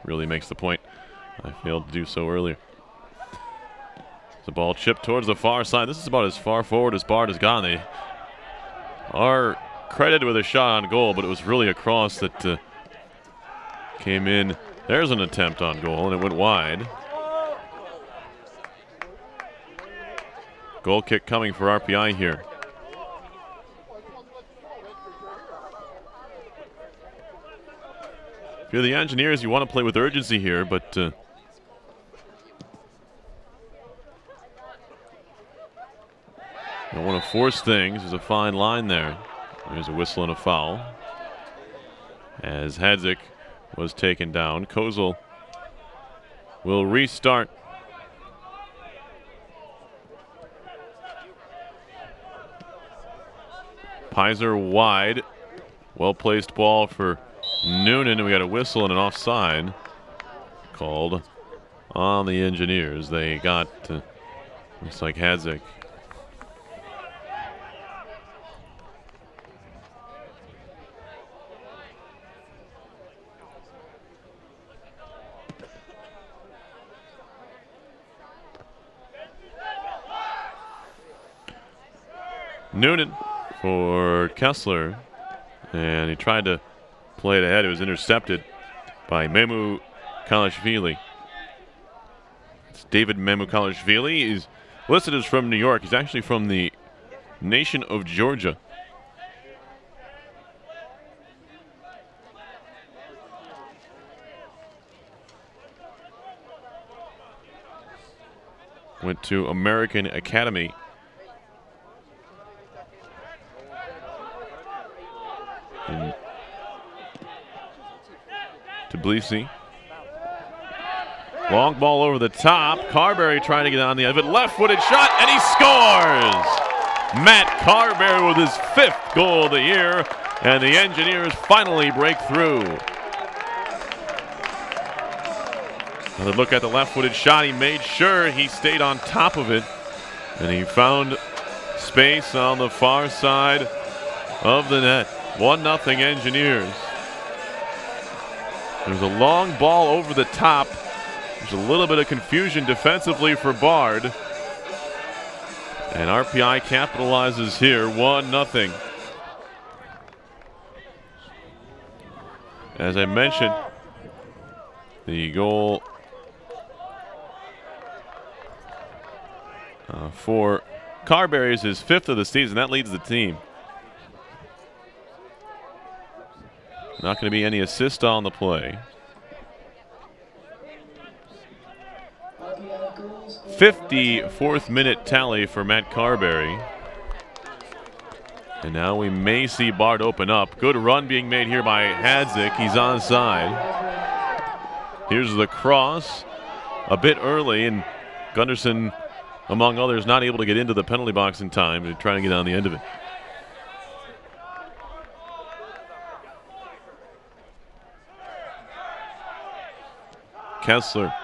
Really makes the point. I failed to do so earlier. The ball chipped towards the far side. This is about as far forward as Bard has gone. They are credited with a shot on goal, but it was really a cross that came in. There's an attempt on goal, and it went wide. Goal kick coming for RPI here. If you're the Engineers, you want to play with urgency here, but don't want to force things. There's a fine line there. There's a whistle and a foul. As Hadzik was taken down, Kozel will restart. Pizer wide. Well-placed ball for Noonan. We got a whistle and an offside called on the Engineers. They got, looks like Hadzik. Noonan for Kessler, and he tried to play it ahead. It was intercepted by Memu Kalashvili. It's David Memu Kalashvili. He's listed as from New York. He's actually from the nation of Georgia. Went to American Academy. In Tbilisi. Long ball over the top. Carberry trying to get on the end of it. Left-footed shot, and he scores! Matt Carberry with his 5th goal of the year, and the Engineers finally break through. Another look at the left-footed shot. He made sure he stayed on top of it, and he found space on the far side of the net. 1-0 Engineers. There's a long ball over the top. There's a little bit of confusion defensively for Bard. And RPI capitalizes here, 1-0. As I mentioned, the goal for Carberry is his 5th of the season. That leads the team. Not going to be any assist on the play. 54th minute tally for Matt Carberry. And now we may see Bard open up. Good run being made here by Hadzik. He's onside. Here's the cross. A bit early, and Gunderson, among others, not able to get into the penalty box in time to try and get on the end of it. Kessler.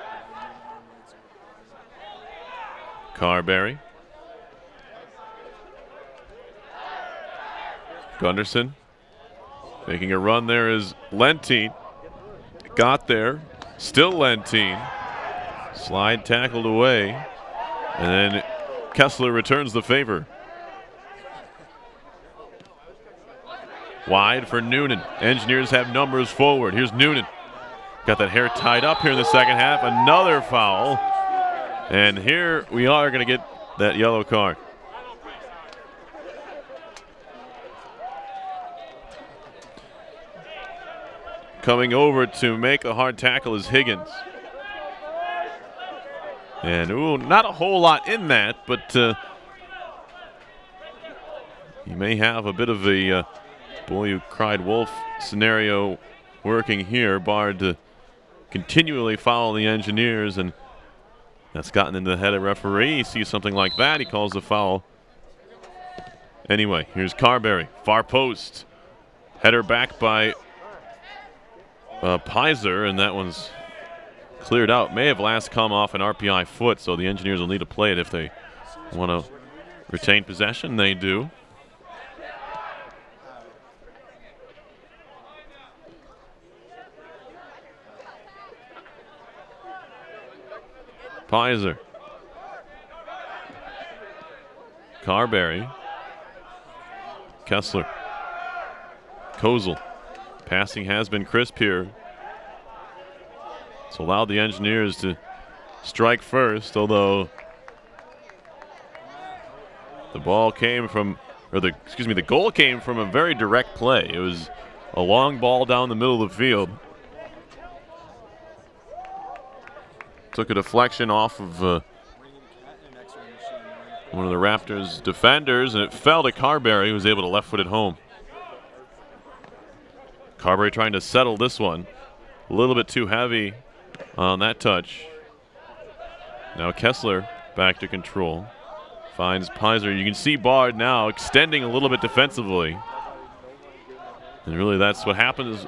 Carberry. Gunderson. Making a run there is Lentine. Got there. Still Lentine. Slide tackled away. And then Kessler returns the favor. Wide for Noonan. Engineers have numbers forward. Here's Noonan. Got that hair tied up here in the second half. Another foul. And here we are going to get that yellow card. Coming over to make the hard tackle is Higgins. And, ooh, not a whole lot in that, but he may have a bit of a boy who cried wolf scenario working here. Bard continually following the Engineers, and that's gotten into the head of the referee. He sees something like that, he calls the foul. Anyway, here's Carberry, far post. Header back by Pizer, and that one's cleared out. May have last come off an RPI foot, so the Engineers will need to play it if they want to retain possession. They do. Pizer. Carberry. Kessler. Kozel. Passing has been crisp here. It's allowed the Engineers to strike first, although the ball came from, or the goal came from a very direct play. It was a long ball down the middle of the field. Took a deflection off of one of the Raptors defenders, and it fell to Carberry, who was able to left foot it home. Carberry trying to settle this one. A little bit too heavy on that touch. Now Kessler back to control. Finds Pizer. You can see Bard now extending a little bit defensively. And really that's what happens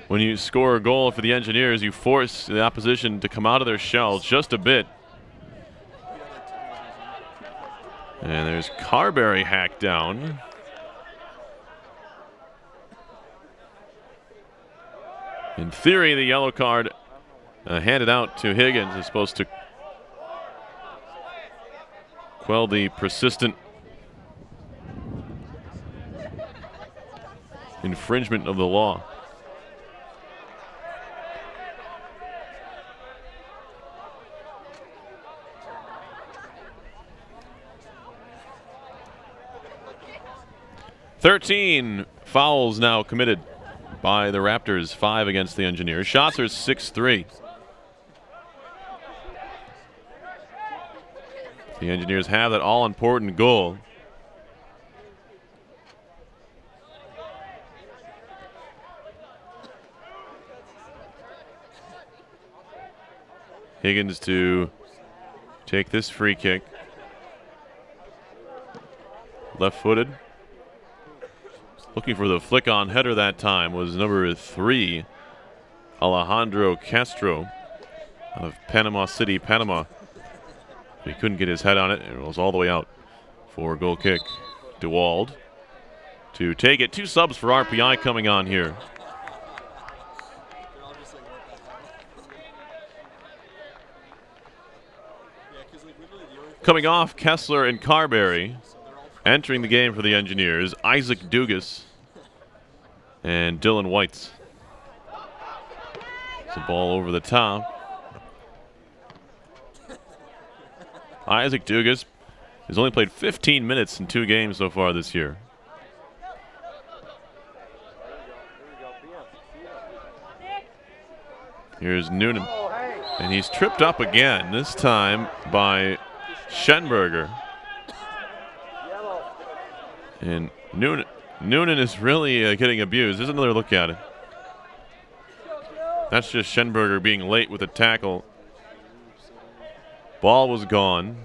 when you score a goal for the Engineers. You force the opposition to come out of their shell just a bit. And there's Carberry hacked down. In theory, the yellow card handed out to Higgins is supposed to quell the persistent infringement of the law. Thirteen fouls now committed by the Raptors, 5 against the Engineers. Shots are 6-3. The Engineers have that all-important goal. Higgins to take this free kick. Left-footed. Looking for the flick-on header that time was number 3, Alejandro Castro, out of Panama City, Panama. He couldn't get his head on it, and it was all the way out for a goal kick. DeWald to take it. 2 subs for RPI coming on here. Coming off, Kessler and Carberry. Entering the game for the Engineers, Isaac Dugas and Dylan Whites. It's a ball over the top. Isaac Dugas has only played 15 minutes in 2 games so far this year. Here's Noonan, and he's tripped up again, this time by Schenberger. And Noonan is really getting abused. There's another look at it. That's just Schenberger being late with a tackle. Ball was gone.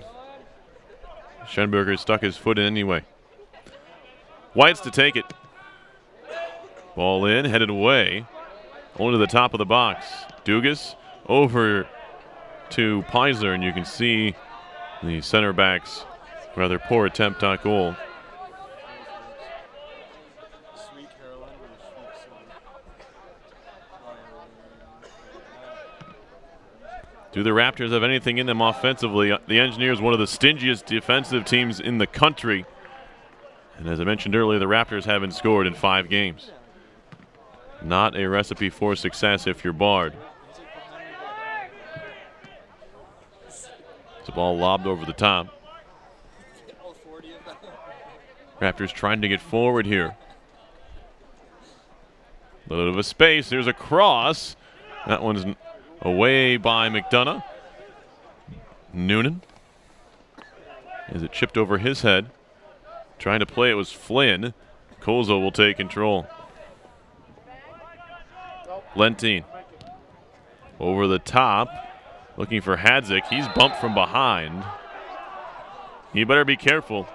Schenberger stuck his foot in anyway. White's to take it. Ball in, headed away. Only to the top of the box. Dugas over to Pizer, and you can see the center back's rather poor attempt on goal. Do the Raptors have anything in them offensively? The Engineers, one of the stingiest defensive teams in the country. And as I mentioned earlier, the Raptors haven't scored in 5 games. Not a recipe for success if you're Bard. It's a ball lobbed over the top. Raptors trying to get forward here. A little bit of a space. There's a cross. That one's away by McDonough. Noonan. As it chipped over his head. Trying to play it was Flynn. Kozo will take control. Lentine. Over the top. Looking for Hadzik. He's bumped from behind. You better be careful.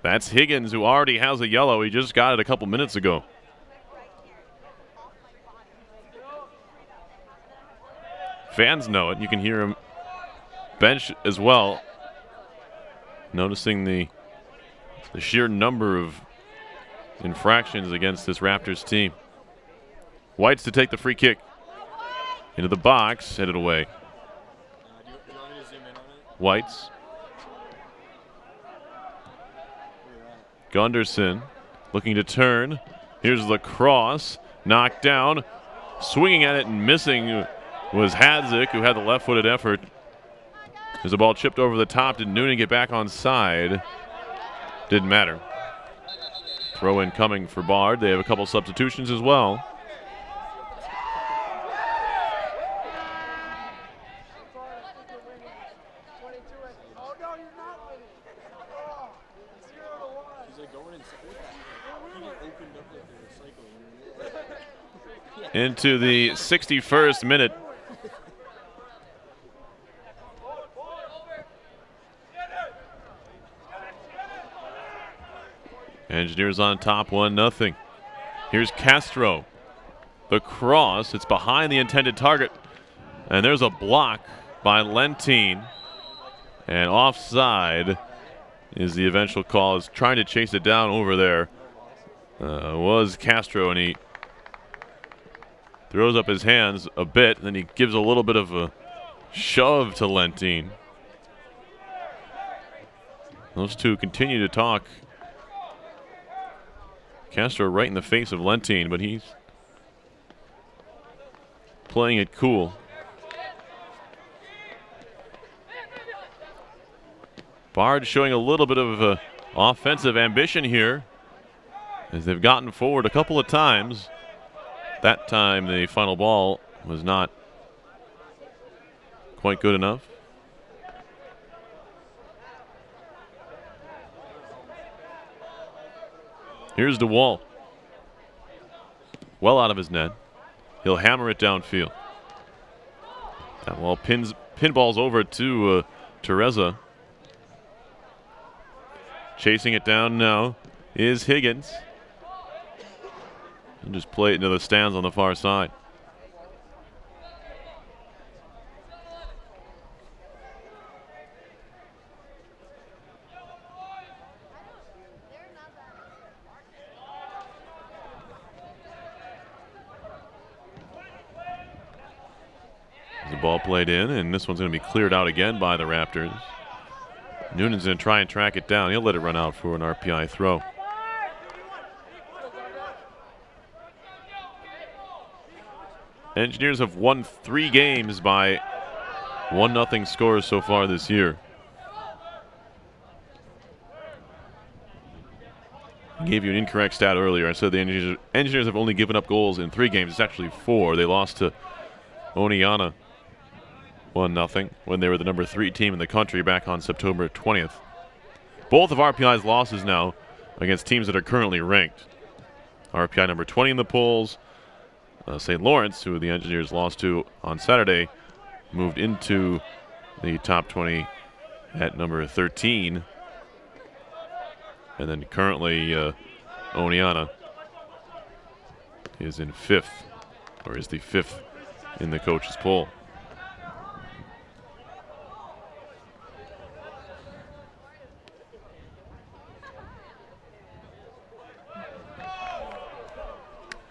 That's Higgins, who already has a yellow. He just got it a couple minutes ago. Fans know it. You can hear him bench as well. Noticing the sheer number of infractions against this Raptors team. Whites to take the free kick. Into the box, headed away. Whites. Gunderson looking to turn. Here's the cross. Knocked down. Swinging at it and missing was Hadzik, who had the left-footed effort. There's a ball chipped over the top. Did Noonan get back on side? Didn't matter. Throw in coming for Bard. They have a couple substitutions as well. Into the 61st minute. Engineers on top, 1-0. Here's Castro. The cross, it's behind the intended target. And there's a block by Lentine. And offside is the eventual call. Is trying to chase it down over there. Was Castro, and he throws up his hands a bit, and then he gives a little bit of a shove to Lentine. Those two continue to talk. Castro right in the face of Lentine, but he's playing it cool. Bard showing a little bit of offensive ambition here as they've gotten forward a couple of times. That time the final ball was not quite good enough. Here's DeWalt. Well out of his net. He'll hammer it downfield. That ball pinballs over to Teresa. Chasing it down now is Higgins. And just play it into the stands on the far side. The ball played in, and this one's going to be cleared out again by the Raptors. Noonan's going to try and track it down. He'll let it run out for an RPI throw. Engineers have won 3 games by 1-0 scores so far this year. I gave you an incorrect stat earlier. I said the Engineers have only given up goals in 3 games. It's actually 4. They lost to Oneonta 1-0 when they were the number 3 team in the country back on September 20th. Both of RPI's losses now against teams that are currently ranked. RPI number 20 in the polls. St. Lawrence, who the Engineers lost to on Saturday, moved into the top 20 at number 13. And then currently Oneonta is in 5th, or is the 5th in the coaches' poll.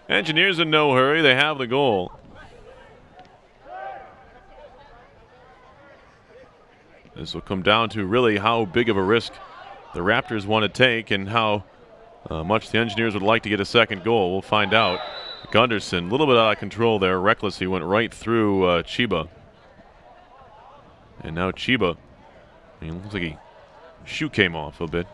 Engineers in no hurry. They have the goal. This will come down to really how big of a risk the Raptors want to take and how much the Engineers would like to get a second goal. We'll find out. Gunderson, a little bit out of control there. Reckless. He went right through Chiba. And now Chiba, looks like shoe came off a bit.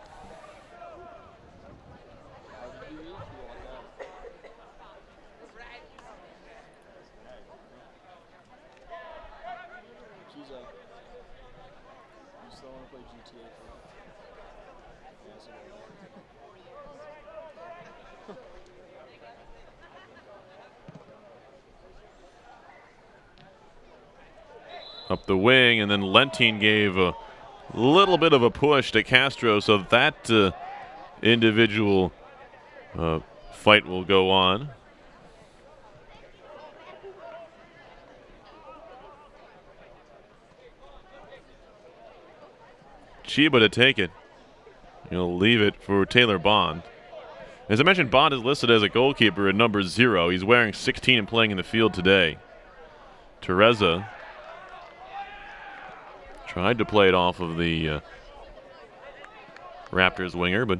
up the wing, and then Lentine gave a little bit of a push to Castro, so that individual fight will go on. Chiba to take it. He'll leave it for Taylor Bond. As I mentioned, Bond is listed as a goalkeeper at number 0. He's wearing 16 and playing in the field today. Teresa tried to play it off of the Raptors winger, but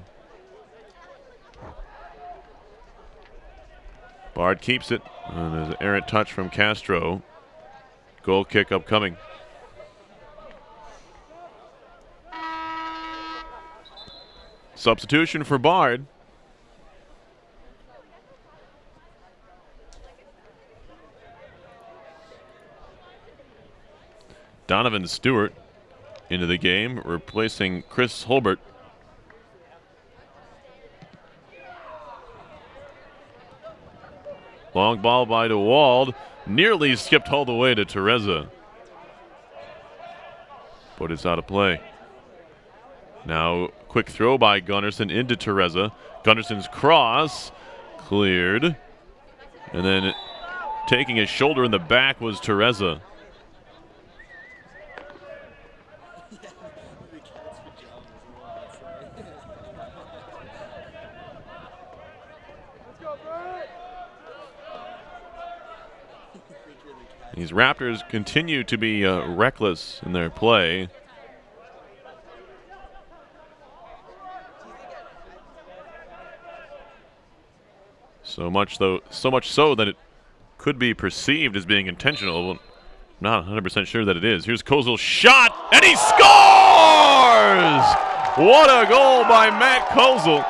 Bard keeps it. And there's an errant touch from Castro. Goal kick upcoming. Substitution for Bard. Donovan Stewart into the game, replacing Chris Holbert. Long ball by DeWald. Nearly skipped all the way to Teresa. But it's out of play. Now, quick throw by Gunnarsson into Teresa. Gunnarsson's cross cleared. And then taking his shoulder in the back was Teresa. These Raptors continue to be reckless in their play. So much so that it could be perceived as being intentional. I'm not 100% sure that it is. Here's Kozel's shot, and he scores! What a goal by Matt Kozel.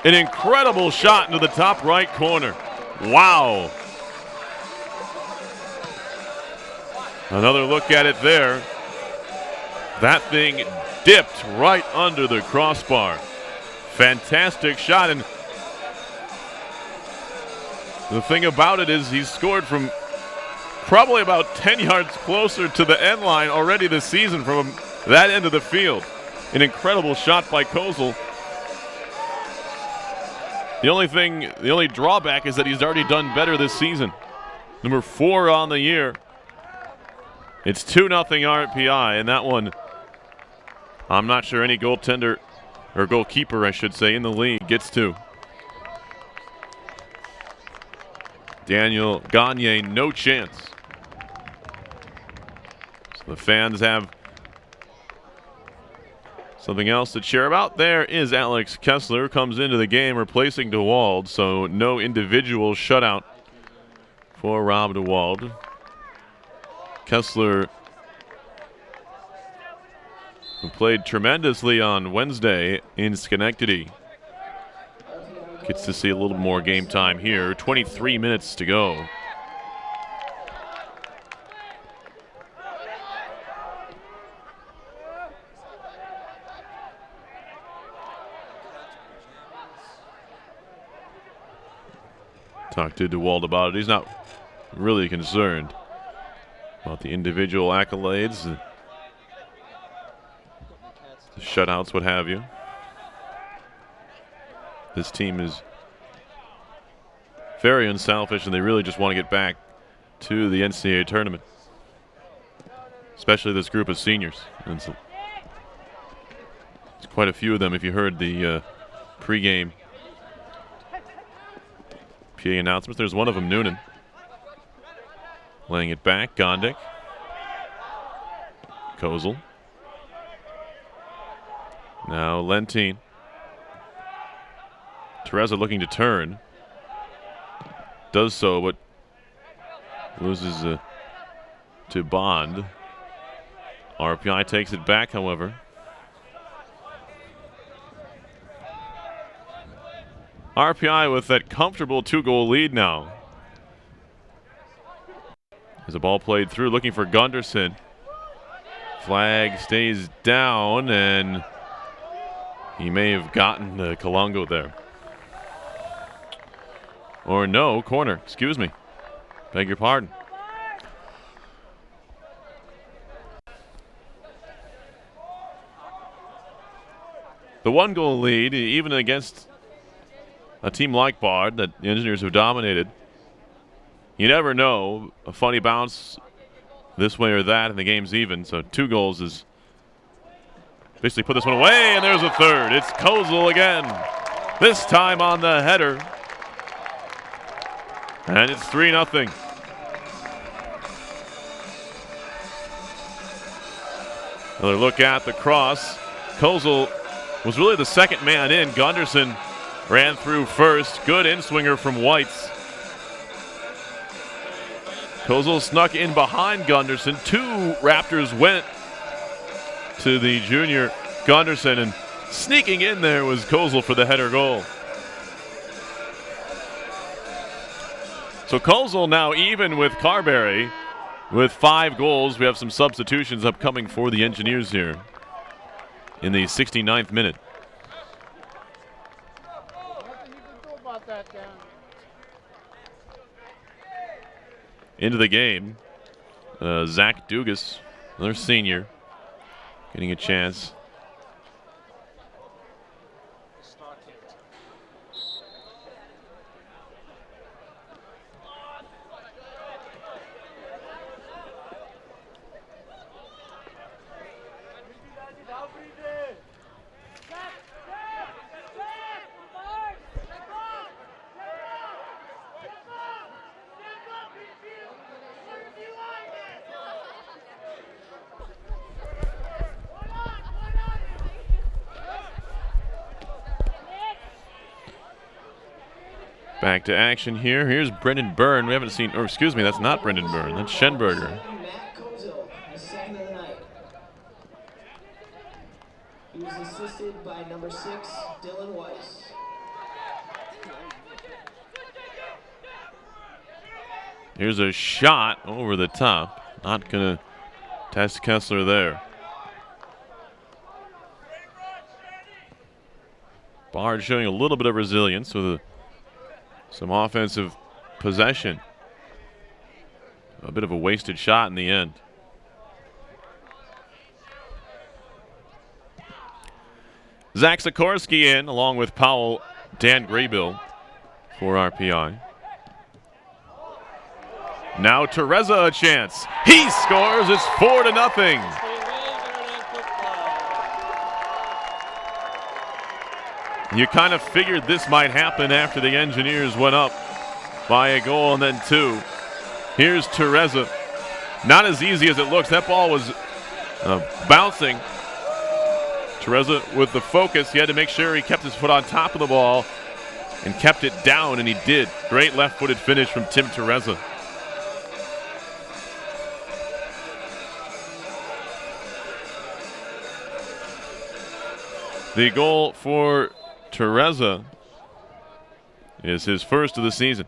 An incredible shot into the top right corner. Wow. Another look at it there. That thing dipped right under the crossbar. Fantastic shot, and the thing about it is he's scored from probably about 10 yards closer to the end line already this season from that end of the field. An incredible shot by Kozel. The only drawback is that he's already done better this season. Number 4 on the year. It's 2-0 RPI, and that one, I'm not sure any goaltender, or goalkeeper, I should say, in the league gets to. Daniel Gagne, no chance. So the fans have something else to cheer about. There is Alex Kessler, comes into the game replacing DeWald, so no individual shutout for Rob DeWald. Kessler, who played tremendously on Wednesday in Schenectady, gets to see a little more game time here. 23 minutes to go. Talked to DeWald about it. He's not really concerned about the individual accolades, the shutouts, what have you. This team is very unselfish, and they really just want to get back to the NCAA tournament, especially this group of seniors. And so it's quite a few of them if you heard the pregame PA announcements. There's one of them, Noonan. Laying it back, Gondik. Kozel. Now Lentine. Teresa looking to turn. Does so, but loses to Bond. RPI takes it back, however. RPI with that comfortable 2-goal lead now. As the ball played through, looking for Gunnarsson. Flag stays down, and he may have gotten Kalongo there. Or no, corner, excuse me. Beg your pardon. the 1-goal lead, even against a team like Bard that the Engineers have dominated. You never know. A funny bounce this way or that, and the game's even. So 2 goals is basically put this one away, and there's a third. It's Kozel again. This time on the header. And it's 3-0. Another look at the cross. Kozel was really the second man in. Gunderson ran through first. Good in-swinger from Whites. Kozel snuck in behind Gunderson. 2 Raptors went to the junior Gunderson, and sneaking in there was Kozel for the header goal. So Kozel now even with Carberry with 5 goals. We have some substitutions upcoming for the Engineers here in the 69th minute. Into the game, Zach Dugas, another senior, getting a chance. Back to action here. Here's Brendan Byrne. We haven't seen, or excuse me, that's not Brendan Byrne. That's Schenberger. Matt Kozel, the second of the night. He was assisted by number 6, Dylan Weiss. Here's a shot over the top. Not going to test Kessler there. Bard showing a little bit of resilience with some offensive possession. A bit of a wasted shot in the end. Zach Sikorsky in, along with Powell, Dan Graybill for RPI. Now Tereza a chance. He scores. It's 4-0. You kind of figured this might happen after the Engineers went up by a goal and then 2. Here's Tereza. Not as easy as it looks. That ball was bouncing. Tereza with the focus. He had to make sure he kept his foot on top of the ball and kept it down, and he did. Great left-footed finish from Tim Tereza. The goal for Tereza is his first of the season.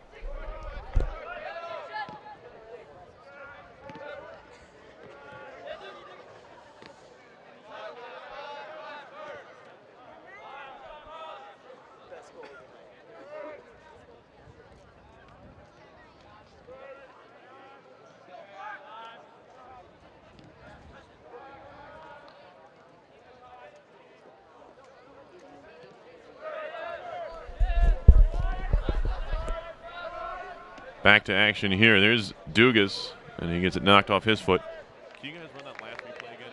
Back to action here. There's Dugas, and he gets it knocked off his foot. Can you guys run that last replay again?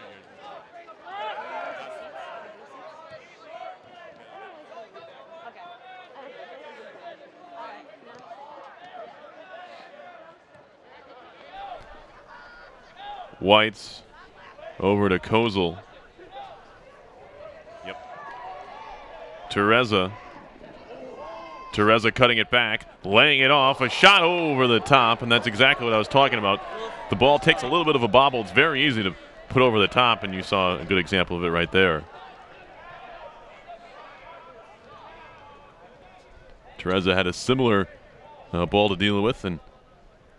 Whites over to Kozel. Yep. Tereza cutting it back, laying it off, a shot over the top, and that's exactly what I was talking about. The ball takes a little bit of a bobble. It's very easy to put over the top, and you saw a good example of it right there. Tereza had a similar ball to deal with, and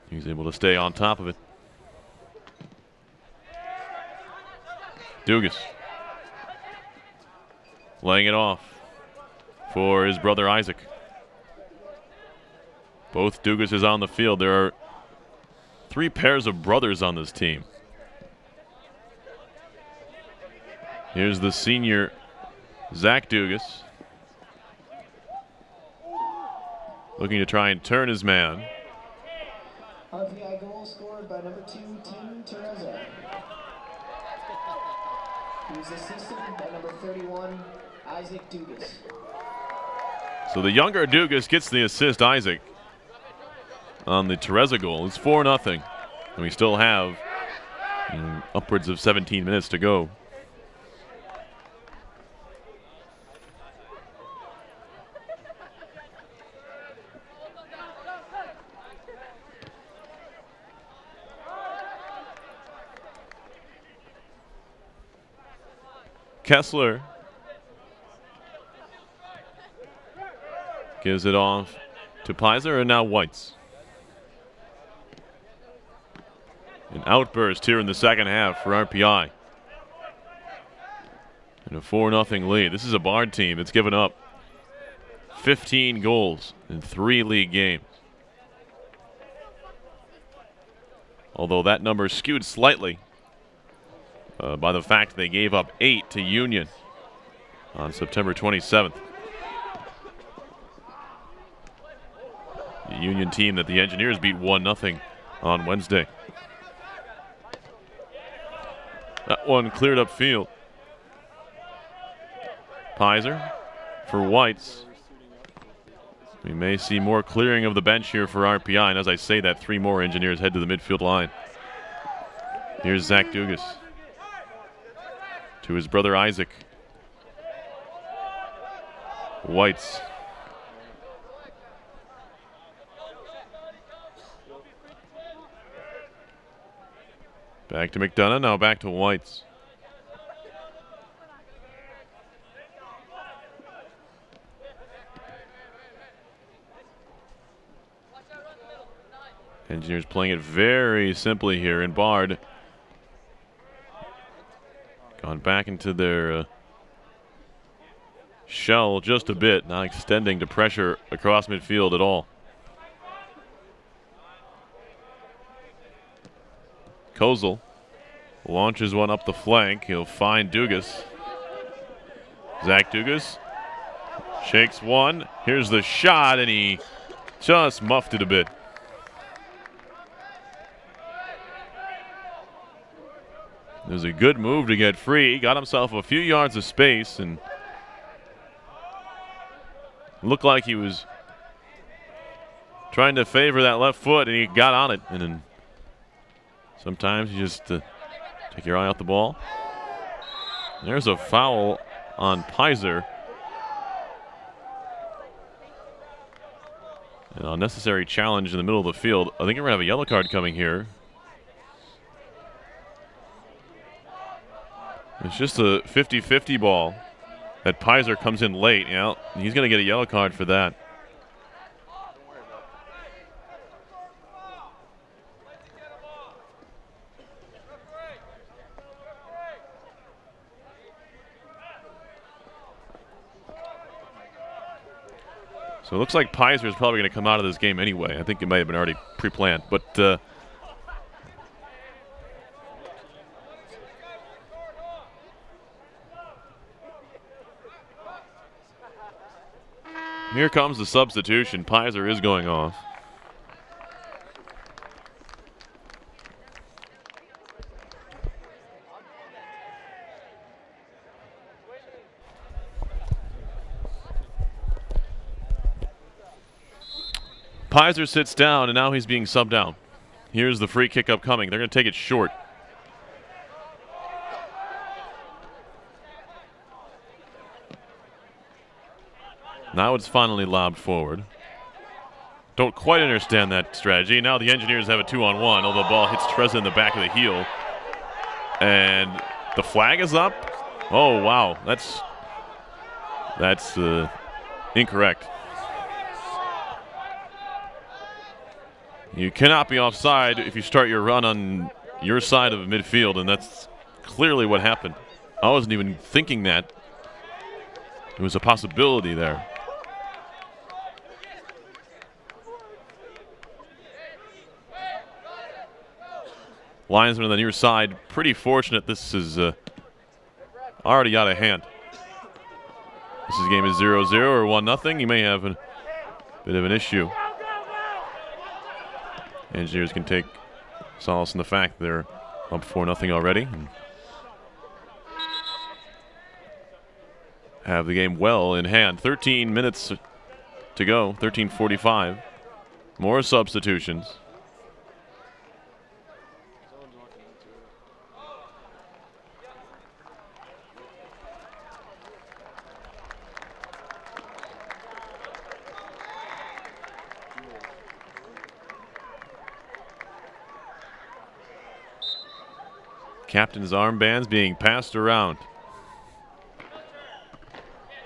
he was able to stay on top of it. Dugas laying it off for his brother Isaac. Both Dugases on the field. There are 3 pairs of brothers on this team. Here's the senior Zach Dugas looking to try and turn his man. RPI goal scored by number 2, Tim Tereza. He was assisted by number 31, Isaac Dugas. So the younger Dugas gets the assist, Isaac, on the Tereza goal. It's 4-0, and we still have upwards of 17 minutes to go. Kessler gives it off to Pizer, and now Whites. An outburst here in the second half for RPI. And a 4-0 lead. This is a Bard team that's given up 15 goals in 3 league games. Although that number skewed slightly by the fact they gave up 8 to Union on September 27th. The Union team that the Engineers beat 1-0 on Wednesday. That one cleared up field. Pizer for Whites. We may see more clearing of the bench here for RPI, and as I say that, 3 more Engineers head to the midfield line. Here's Zach Dugas to his brother Isaac. Whites. Back to McDonough, now back to Whites. Engineers playing it very simply here, and Bard gone back into their shell just a bit, not extending to pressure across midfield at all. Kozel launches one up the flank. He'll find Dugas. Zach Dugas shakes one. Here's the shot, and he just muffed it a bit. It was a good move to get free. Got himself a few yards of space and looked like he was trying to favor that left foot, and he got on it. And then sometimes you just take your eye off the ball. There's a foul on Pizer. An unnecessary challenge in the middle of the field. I think we're going to have a yellow card coming here. It's just a 50-50 ball that Pizer comes in late. You know, he's going to get a yellow card for that. So it looks like Pizer is probably going to come out of this game anyway. I think it may have been already pre-planned, but here comes the substitution. Pizer is going off. Pizer sits down, and now he's being subbed out. Here's the free kick upcoming. They're going to take it short. Now it's finally lobbed forward. Don't quite understand that strategy. Now the Engineers have a 2-on-1, although the ball hits Tereza in the back of the heel. And the flag is up. Oh, wow. That's incorrect. You cannot be offside if you start your run on your side of midfield, and that's clearly what happened. I wasn't even thinking that. It was a possibility there. Linesman on the near side, pretty fortunate this is already out of hand. This game is 0-0 or 1-0. You may have a bit of an issue. Engineers can take solace in the fact they're up 4-0 already. And have the game well in hand. 13 minutes to go, 13:45. More substitutions. Captain's armbands being passed around.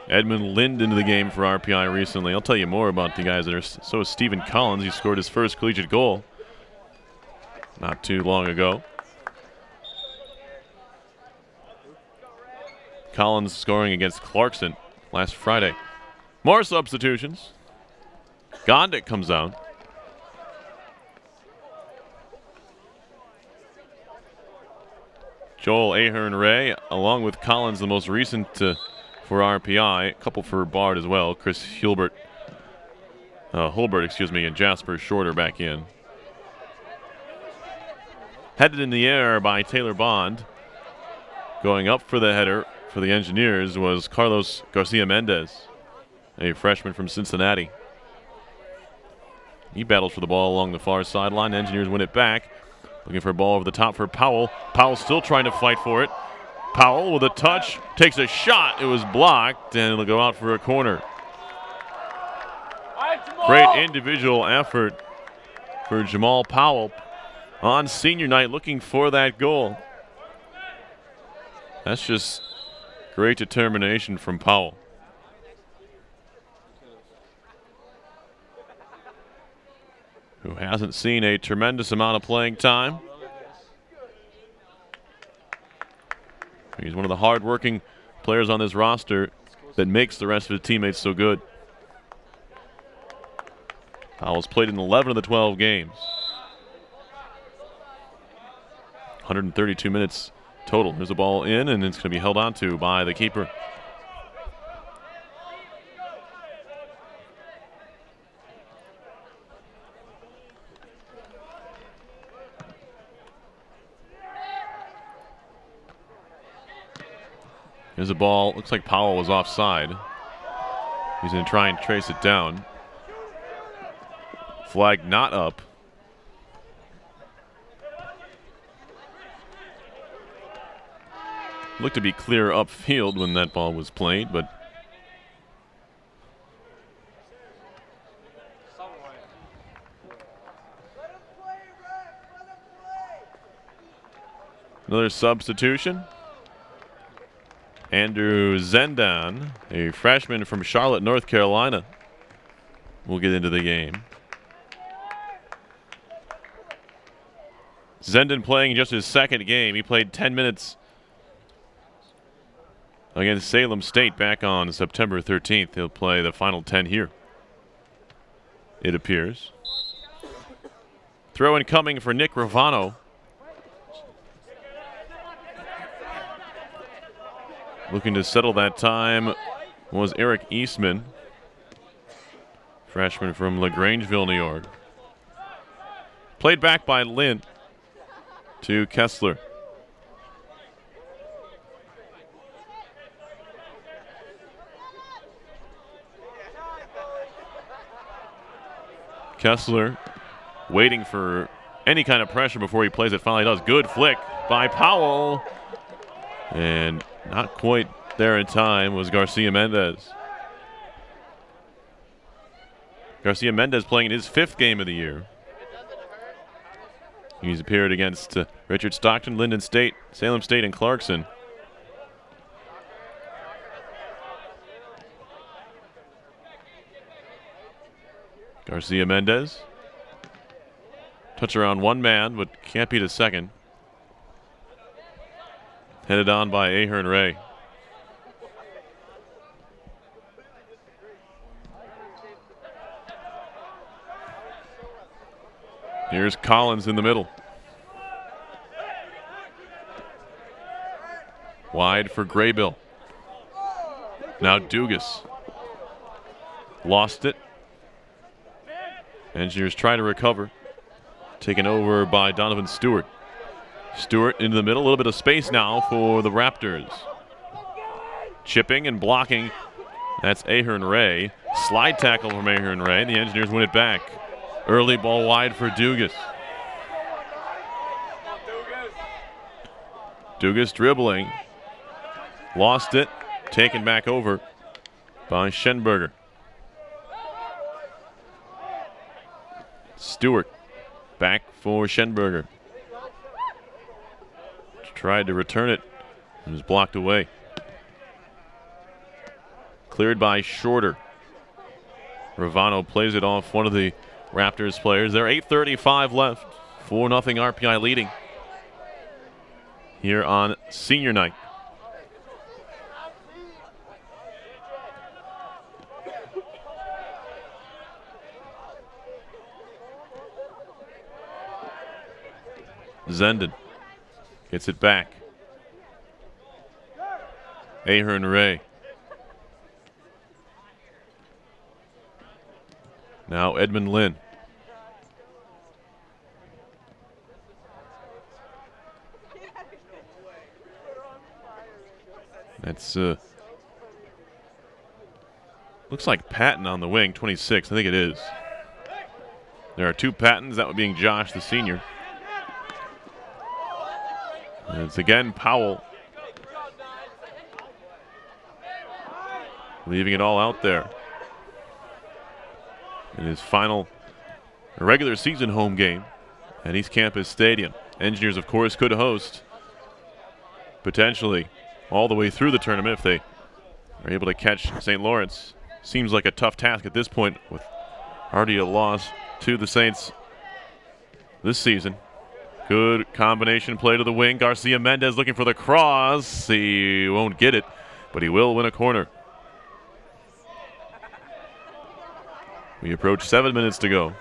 Edmund Lind into the game for RPI recently. I'll tell you more about the guys that are. So is Stephen Collins. He scored his first collegiate goal not too long ago. Collins scoring against Clarkson last Friday. More substitutions. Gondik comes out. Joel Ahern-Ray, along with Collins, the most recent for RPI. A couple for Bard as well. Chris Hulbert, and Jasper Shorter back in. Headed in the air by Taylor Bond. Going up for the header for the Engineers was Carlos Garcia Mendez, a freshman from Cincinnati. He battles for the ball along the far sideline. Engineers win it back. Looking for a ball over the top for Powell. Powell still trying to fight for it. Powell with a touch, takes a shot. It was blocked, and it'll go out for a corner. Great individual effort for Jamal Powell on senior night, looking for that goal. That's just great determination from Powell. Who hasn't seen a tremendous amount of playing time. He's one of the hard-working players on this roster that makes the rest of his teammates so good. Powell's played in 11 of the 12 games. 132 minutes total. There's a ball in, and it's going to be held on to by the keeper. Here's a ball. Looks like Powell was offside. He's going to try and trace it down. Flag not up. Looked to be clear upfield when that ball was played, but another substitution. Andrew Zendan, a freshman from Charlotte, North Carolina, will get into the game. Zendan playing just his second game. He played 10 minutes against Salem State back on September 13th. He'll play the final 10 here, it appears. Throw in coming for Nick Ravano. Looking to settle that time was Eric Eastman, freshman from LaGrangeville, New York. Played back by Lynn to Kessler. Kessler waiting for any kind of pressure before he plays it. Finally does. Good flick by Powell. And not quite there in time was Garcia Mendez. Garcia Mendez playing in his 5th game of the year. He's appeared against Richard Stockton, Linden State, Salem State, and Clarkson. Garcia Mendez. Touch around one man, but can't beat a second. Headed on by Ahern-Ray. Here's Collins in the middle. Wide for Graybill. Now Dugas. Lost it. Engineers try to recover. Taken over by Donovan Stewart. Stewart into the middle. A little bit of space now for the Raptors. Chipping and blocking. That's Ahern Ray. Slide tackle from Ahern Ray. The Engineers win it back. Early ball wide for Dugas. Dugas dribbling. Lost it. Taken back over by Schenberger. Stewart back for Schenberger. Tried to return it. It was blocked away. Cleared by Shorter. Ravano plays it off one of the Raptors players. There are 8:35 left. 4-0 RPI leading here on senior night. Zenden gets it back. Ahern Ray. Now Edmund Lynn. That's looks like Patton on the wing, 26. I think it is. There are two Pattons, that one being Josh, the senior. And it's again Powell. Leaving it all out there. In his final regular season home game at East Campus Stadium. Engineers, of course, could host potentially all the way through the tournament if they are able to catch St. Lawrence. Seems like a tough task at this point with already a loss to the Saints this season. Good combination play to the wing. Garcia Mendez looking for the cross. He won't get it, but he will win a corner. We approach 7 minutes to go.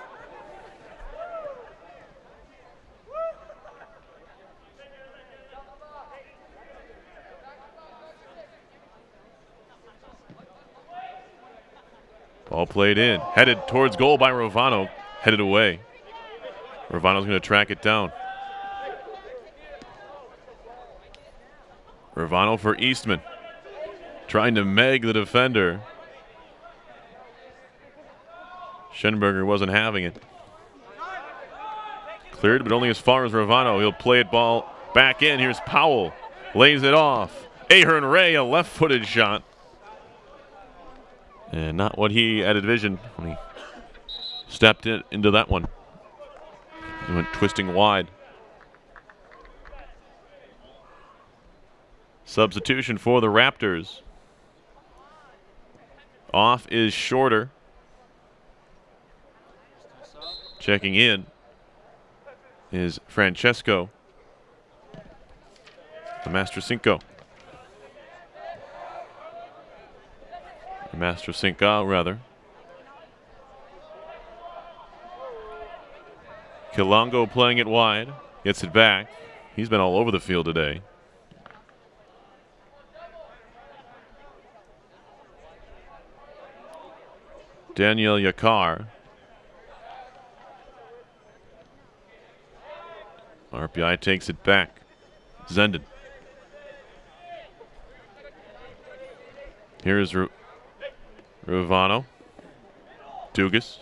Ball played in. Headed towards goal by Rovano. Headed away. Rovano's going to track it down. Rovano for Eastman. Trying to meg the defender. Schenberger wasn't having it. Cleared, but only as far as Rovano. He'll play it ball back in. Here's Powell. Lays it off. Ahern Ray, a left-footed shot. And not what he had envisioned when he stepped into that one. He went twisting wide. Substitution for the Raptors. Off is Shorter. Checking in is Francesco Mastrocinco. Mastrocinco, rather. Kilongo playing it wide. Gets it back. He's been all over the field today. Daniel Yakar. RPI takes it back. Zenden. Here's Rovano. Dugas.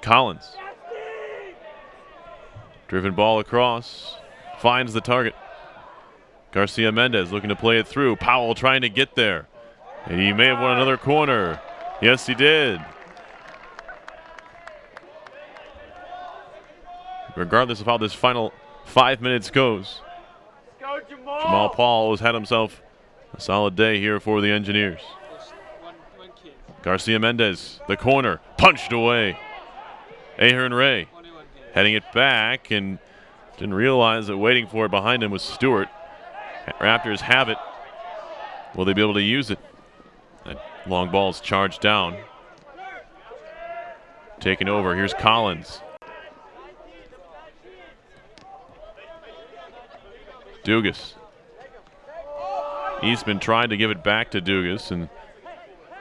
Collins. Driven ball across. Finds the target. Garcia Mendez looking to play it through. Powell trying to get there. And he may have won another corner. Yes, he did. Regardless of how this final 5 minutes goes, Jamal Paul has had himself a solid day here for the Engineers. Garcia Mendez, the corner, punched away. Ahern Ray heading it back and didn't realize that waiting for it behind him was Stewart. Raptors have it. Will they be able to use it? That long ball is charged down. Taken over. Here's Collins. Dugas. Eastman tried to give it back to Dugas, and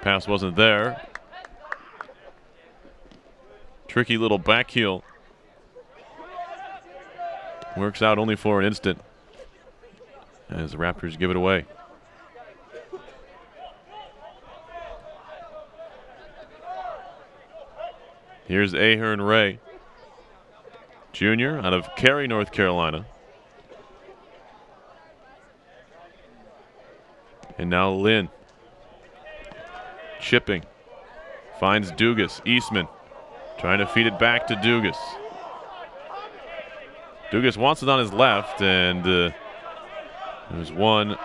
pass wasn't there. Tricky little back heel. Works out only for an instant as the Raptors give it away. Here's Ahern Ray, junior out of Cary, North Carolina. And now Lynn. Chipping. Finds Dugas. Eastman trying to feed it back to Dugas. Dugas wants it on his left, and there's one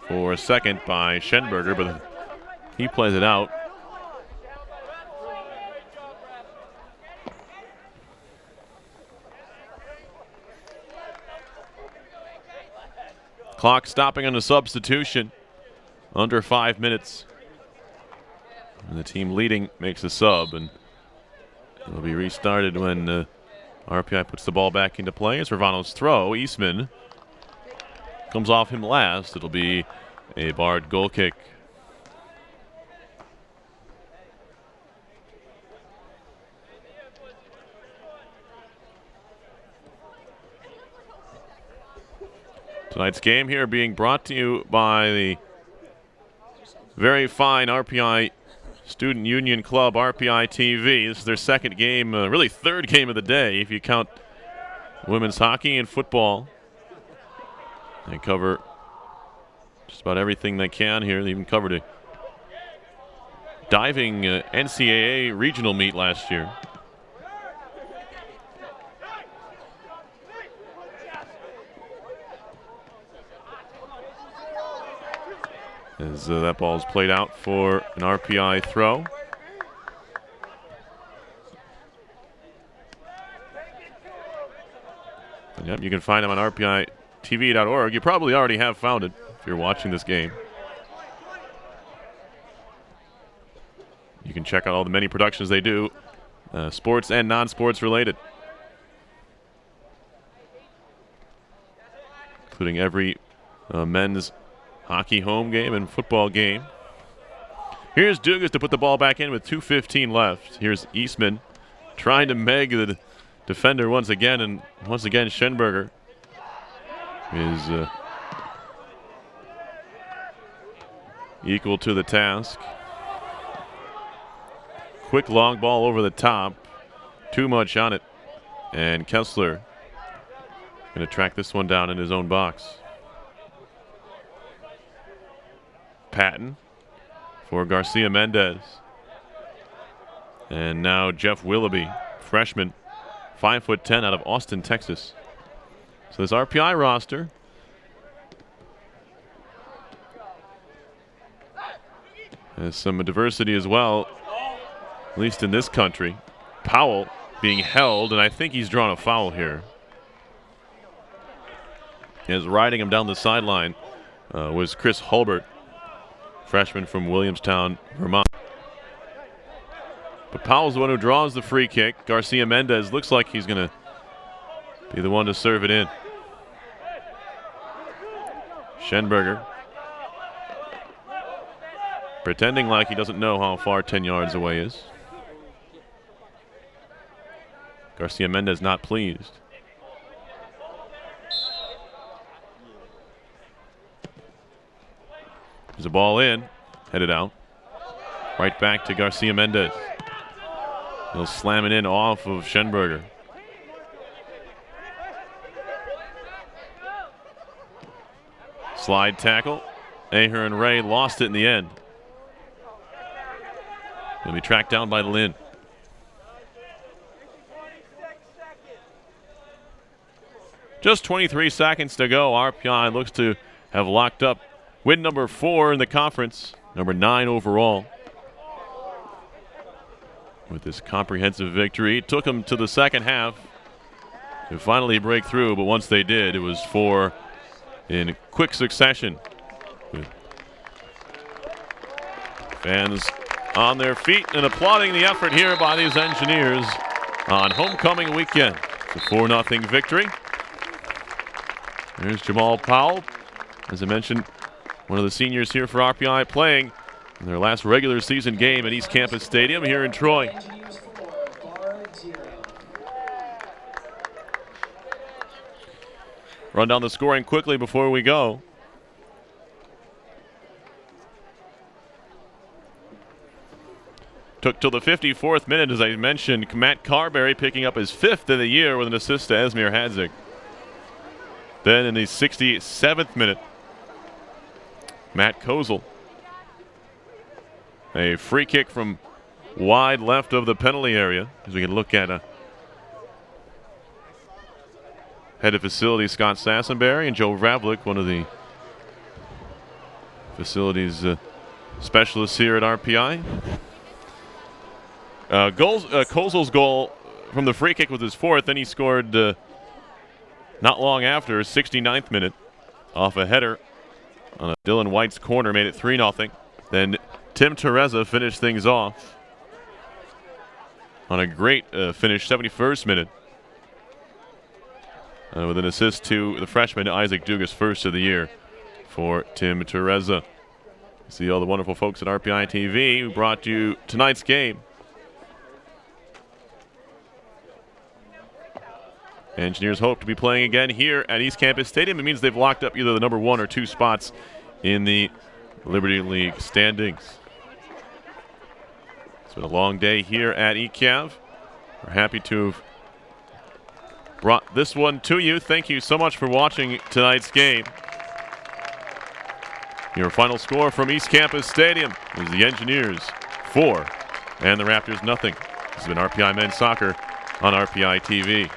for a second by Schenberger, but he plays it out. Clock stopping on a substitution. Under 5 minutes. And the team leading makes a sub, and it'll be restarted when RPI puts the ball back into play. It's Ravano's throw. Eastman comes off him last. It'll be a Bard goal kick. Tonight's game here being brought to you by the very fine RPI Student Union Club, RPI TV. This is their second game, really third game of the day if you count women's hockey and football. They cover just about everything they can here. They even covered a diving NCAA regional meet last year. As that ball is played out for an RPI throw. And yep, you can find them on rpitv.org. You probably already have found it if you're watching this game. You can check out all the many productions they do, sports and non-sports related, including every men's hockey home game and football game. Here's Dugas to put the ball back in with 2:15 left. Here's Eastman trying to meg the defender once again, and once again Schenberger is equal to the task. Quick long ball over the top. Too much on it. And Kessler going to track this one down in his own box. Patton for Garcia Mendez. And now Jeff Willoughby, freshman, 5'10" out of Austin, Texas. So this RPI roster has some diversity as well, at least in this country. Powell being held, and I think he's drawn a foul here. As riding him down the sideline was Chris Hulbert, freshman from Williamstown, Vermont. But Powell's the one who draws the free kick. Garcia Mendez looks like he's going to be the one to serve it in. Schenberger pretending like he doesn't know how far 10 yards away is. Garcia Mendez not pleased. There's a ball in, headed out. Right back to Garcia Mendez. He'll slam it in off of Schenberger. Slide tackle. Ahern Ray lost it in the end. He'll be tracked down by Lynn. Just 23 seconds to go. RPI looks to have locked up win number 4 in the conference, number 9 overall. With this comprehensive victory, it took them to the second half to finally break through, but once they did, it was 4 in quick succession. With fans on their feet and applauding the effort here by these Engineers on homecoming weekend. It's a 4-0 victory. There's Jamal Powell. As I mentioned, one of the seniors here for RPI playing in their last regular season game at East Campus Stadium here in Troy. Engineers 4, Bard 0. Run down the scoring quickly before we go. Took till the 54th minute, as I mentioned. Matt Carberry picking up his 5th of the year with an assist to Esmir Hadzik. Then in the 67th minute, Matt Kozel. A free kick from wide left of the penalty area, as we can look at head of facility Scott Sassenberry and Joe Ravlik, one of the facilities specialists here at RPI. Kozel's goal from the free kick was his 4th. Then he scored not long after, 69th minute, off a header on a Dylan White's corner, made it 3-0. Then Tim Teresa finished things off on a great finish, 71st minute, with an assist to the freshman Isaac Dugas, 1st of the year for Tim Teresa. See all the wonderful folks at RPI TV who brought you tonight's game. Engineers hope to be playing again here at East Campus Stadium. It means they've locked up either the number 1 or 2 spots in the Liberty League standings. It's been a long day here at ECAV. We're happy to have brought this one to you. Thank you so much for watching tonight's game. Your final score from East Campus Stadium is the Engineers 4 and the Raptors 0. This has been RPI Men's Soccer on RPI TV.